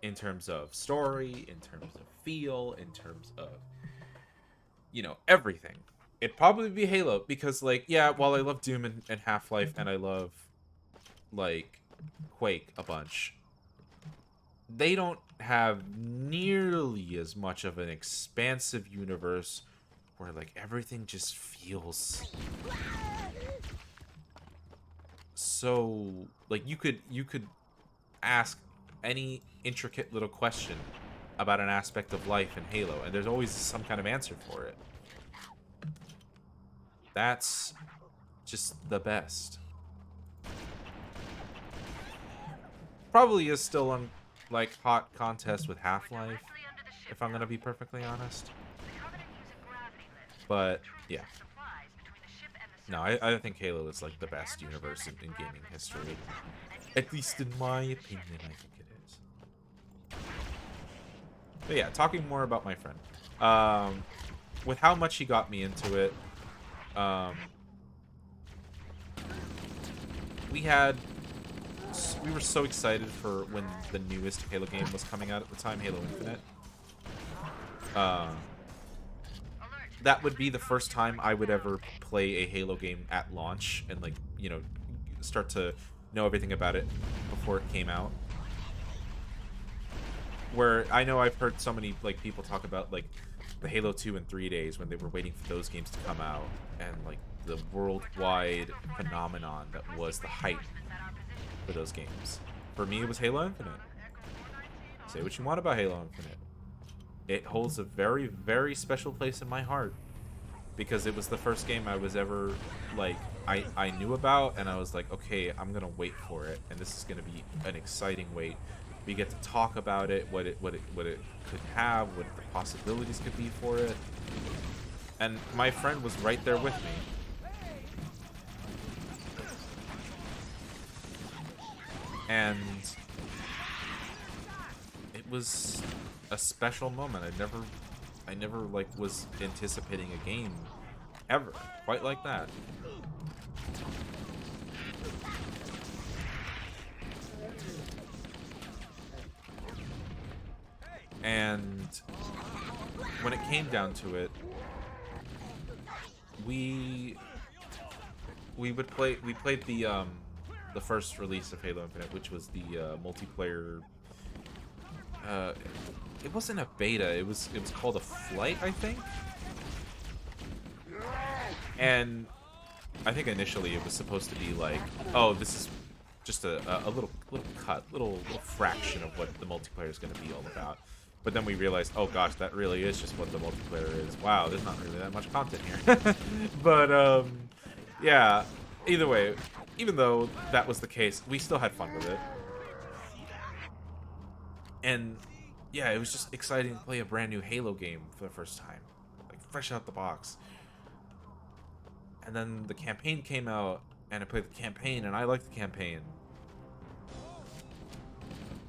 In terms of story, in terms of feel, in terms of, you know, everything. It'd probably be Halo, because, like, yeah, while I love Doom and Half-Life, and I love, like, Quake a bunch, they don't have nearly as much of an expansive universe where, like, everything just feels so, like, you could ask any intricate little question about an aspect of life in Halo, and there's always some kind of answer for it. That's just the best. Probably is still on, like, hot contest with Half-Life, if I'm gonna be perfectly honest. But yeah, no, I think Halo is, like, the best universe in gaming history, at least in my opinion. I think it is. But yeah, talking more about my friend, with how much he got me into it, we were so excited for when the newest Halo game was coming out at the time, Halo Infinite. That would be the first time I would ever play a Halo game at launch and, like, you know, start to know everything about it before it came out. Where I know I've heard so many, like, people talk about, like, the Halo 2 and 3 days when they were waiting for those games to come out, and, like, the worldwide phenomenon that was the hype for those games. For me, it was Halo Infinite. Say what you want about Halo Infinite. It holds a very, very special place in my heart, because it was the first game I was ever, like, I knew about, and I was like, okay, I'm gonna wait for it, and this is gonna be an exciting wait. We get to talk about it, what it could have, what the possibilities could be for it. And my friend was right there with me. And it was a special moment. I never like was anticipating a game ever quite like that. And when it came down to it, we played the first release of Halo Infinite, which was the multiplayer. It wasn't a beta. It was called a flight, I think. And I think initially it was supposed to be like, oh, this is just a little fraction of what the multiplayer is going to be all about. But then we realized, oh gosh, that really is just what the multiplayer is. Wow, there's not really that much content here. But yeah, either way, even though that was the case, we still had fun with it. And yeah, it was just exciting to play a brand new Halo game for the first time, like fresh out the box. And then the campaign came out, and I played the campaign, and I liked the campaign.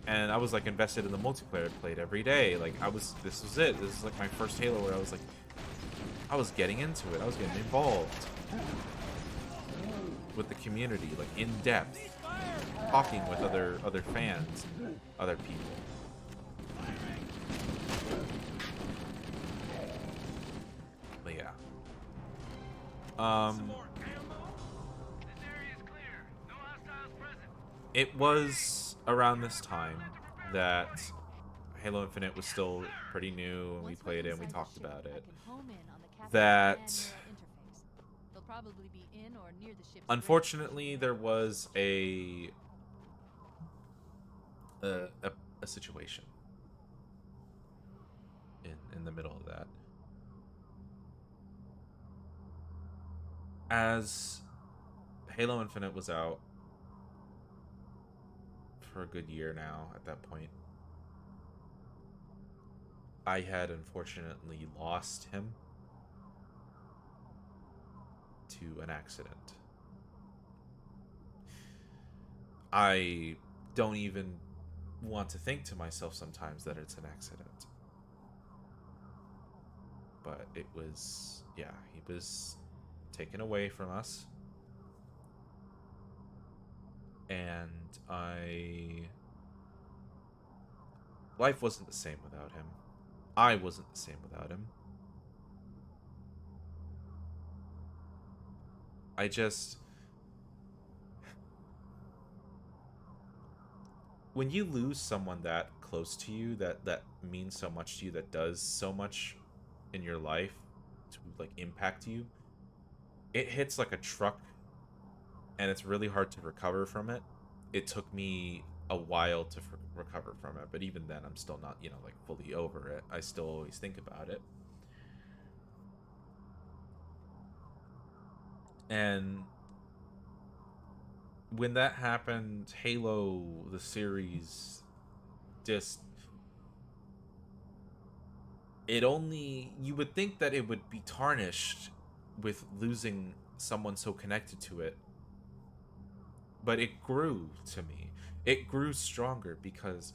And I was like invested in the multiplayer. I played every day. Like this was it. This is like my first Halo where I was like, I was getting into it. I was getting involved with the community, like in depth, talking with other fans, other people. But yeah. It was around this time that Halo Infinite was still pretty new, and we Once we're played it and we inside the talked ship, about I it, can home in on the captain's that command neural interface. They'll probably be in or near the ship's unfortunately there was a, a situation in the middle of that. As Halo Infinite was out for a good year now at that point, I had unfortunately lost him to an accident. I don't even want to think to myself sometimes that it's an accident. But it was, yeah, he was taken away from us. And life wasn't the same without him. I wasn't the same without him. I just... When you lose someone that close to you, that means so much to you, that does so much in your life to like impact you, it hits like a truck, and it's really hard to recover from it. It took me a while to recover from it, but even then I'm still not, like fully over it. I still always think about it. And when that happened, Halo, the series, just... You would think that it would be tarnished with losing someone so connected to it. But it grew to me. It grew stronger because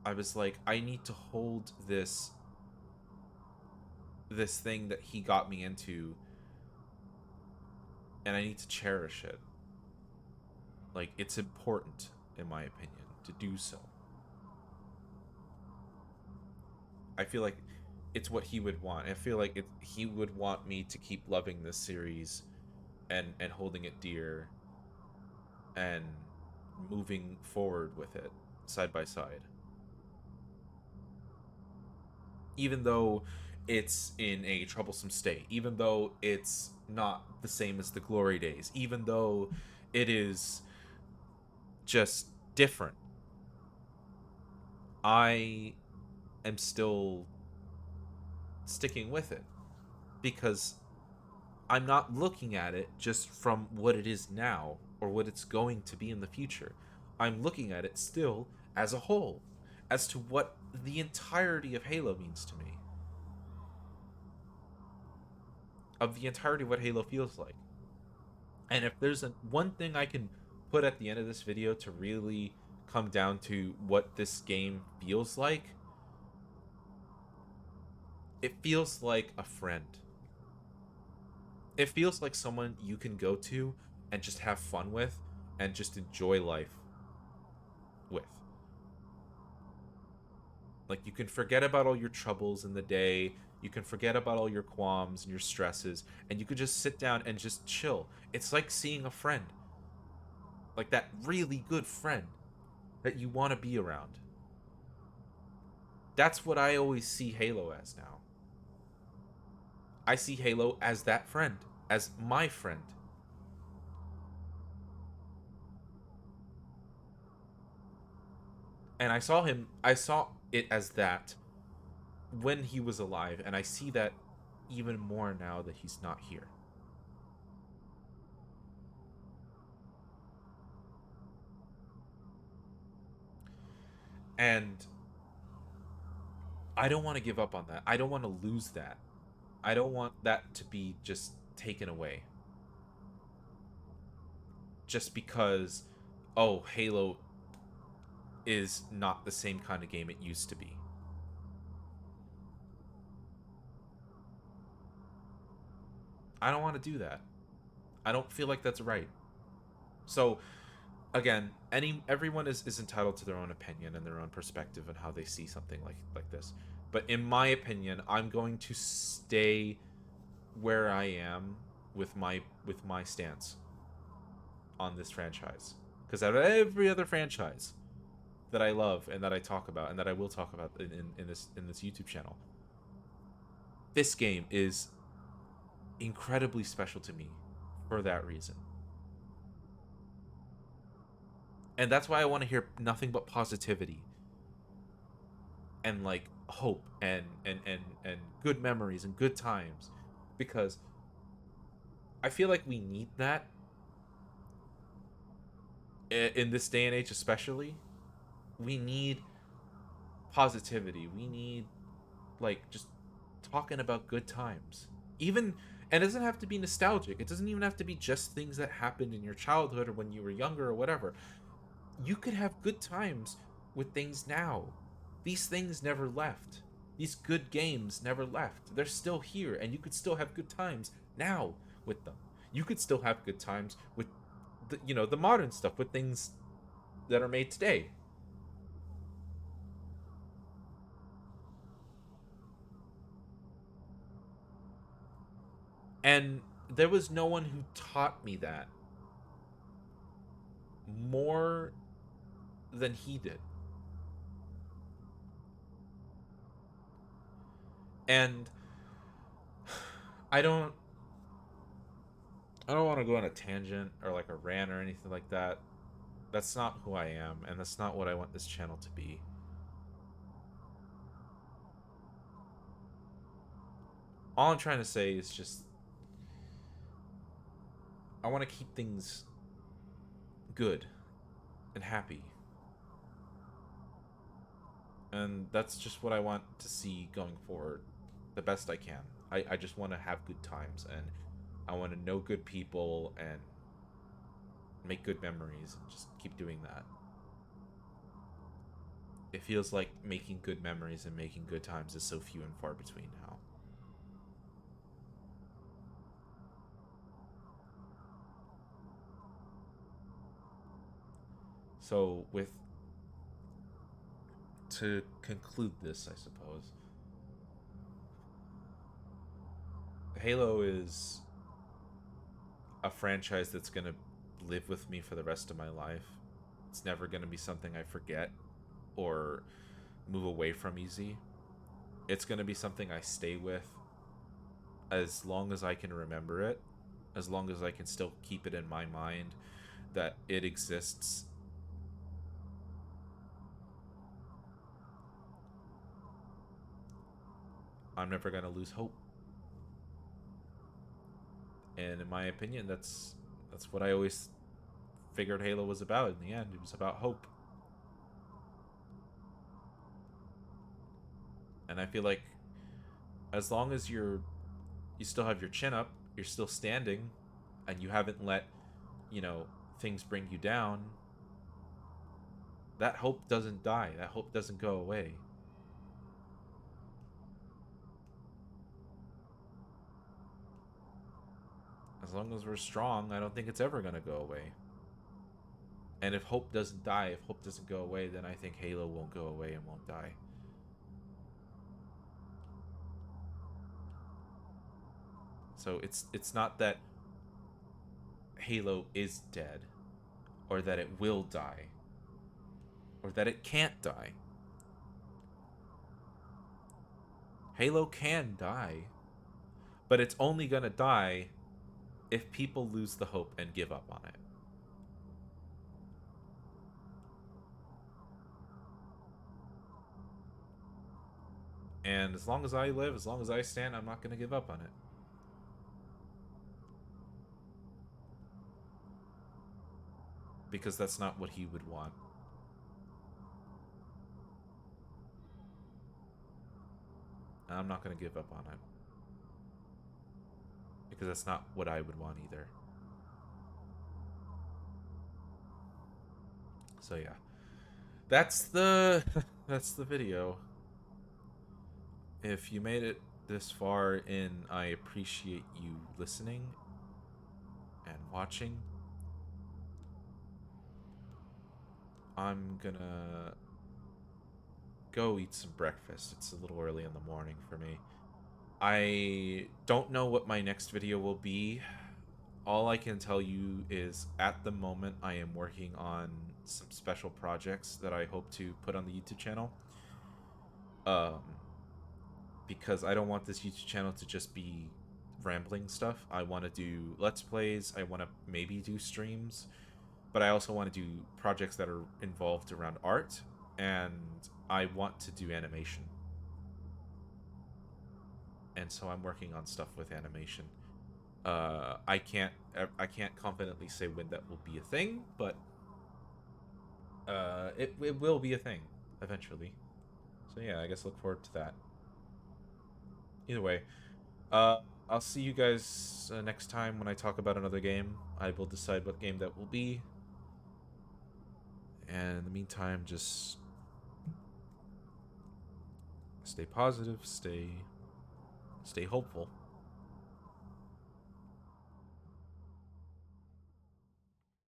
I was like, I need to hold this thing that he got me into, and I need to cherish it. Like, it's important, in my opinion, to do so. I feel like it's what he would want. I feel like he would want me to keep loving this series and holding it dear and moving forward with it side by side. Even though it's in a troublesome state, even though it's not the same as the glory days, even though it is just different, I am still sticking with it because I'm not looking at it just from what it is now or what it's going to be in the future. I'm looking at it still as a whole, as to what the entirety of Halo means to me. Of the entirety of what Halo feels like. And if there's one thing I can put at the end of this video to really come down to what this game feels like, it feels like a friend. It feels like someone you can go to and just have fun with and just enjoy life with. Like, you can forget about all your troubles in the day, you can forget about all your qualms and your stresses, and you can just sit down and just chill. It's like seeing a friend. Like that really good friend that you want to be around. That's what I always see Halo as now. I see Halo as that friend, as my friend. And I saw it as that when he was alive, and I see that even more now that he's not here. And I don't want to give up on that. I don't want to lose that. I don't want that to be just taken away. Just because, oh, Halo is not the same kind of game it used to be. I don't want to do that. I don't feel like that's right. So, again, everyone is entitled to their own opinion and their own perspective on how they see something like this. But in my opinion, I'm going to stay where I am with my stance on this franchise. Because out of every other franchise that I love and that I talk about and that I will talk about in this YouTube channel, this game is incredibly special to me for that reason. And that's why I want to hear nothing but positivity and like hope and good memories and good times, because I feel like we need that in this day and age. Especially we need positivity. We need like just talking about good times. Even, and it doesn't have to be nostalgic. It doesn't even have to be just things that happened in your childhood or when you were younger or whatever. You could have good times with things now. These things never left. These good games never left. They're still here, and you could still have good times now with them. You could still have good times with the modern stuff, with things that are made today. And there was no one who taught me that more than he did. And I don't want to go on a tangent or like a rant or anything like that. That's not who I am, and that's not what I want this channel to be. All I'm trying to say is just I want to keep things good and happy. And that's just what I want to see going forward the best I can. I just want to have good times, and I want to know good people and make good memories and just keep doing that. It feels like making good memories and making good times is so few and far between now. So to conclude this, I suppose, Halo is a franchise that's going to live with me for the rest of my life. It's never going to be something I forget or move away from easy. It's going to be something I stay with as long as I can remember it, as long as I can still keep it in my mind that it exists. I'm never going to lose hope. And in my opinion, that's what I always figured Halo was about in the end. It was about hope. And I feel like as long as you still have your chin up, you're still standing, and you haven't let, things bring you down, that hope doesn't die. That hope doesn't go away. As long as we're strong, I don't think it's ever going to go away. And if hope doesn't die, if hope doesn't go away, then I think Halo won't go away and won't die. So it's not that Halo is dead, or that it will die, or that it can't die. Halo can die, but it's only going to die if people lose the hope and give up on it. And as long as I live, as long as I stand, I'm not going to give up on it. Because that's not what he would want. And I'm not going to give up on it. Because that's not what I would want either. So yeah. That's the video. If you made it this far in, I appreciate you listening and watching. I'm gonna go eat some breakfast. It's a little early in the morning for me. I don't know what my next video will be. all I can tell you is at the moment I am working on some special projects that I hope to put on the YouTube channel. Because I don't want this YouTube channel to just be rambling stuff. I want to do Let's Plays, I want to maybe do streams, but I also want to do projects that are involved around art, and I want to do animation. And so I'm working on stuff with animation. I can't confidently say when that will be a thing, but it will be a thing eventually. So yeah, I guess look forward to that. Either way, I'll see you guys next time when I talk about another game. I will decide what game that will be. And in the meantime, just stay positive, stay hopeful.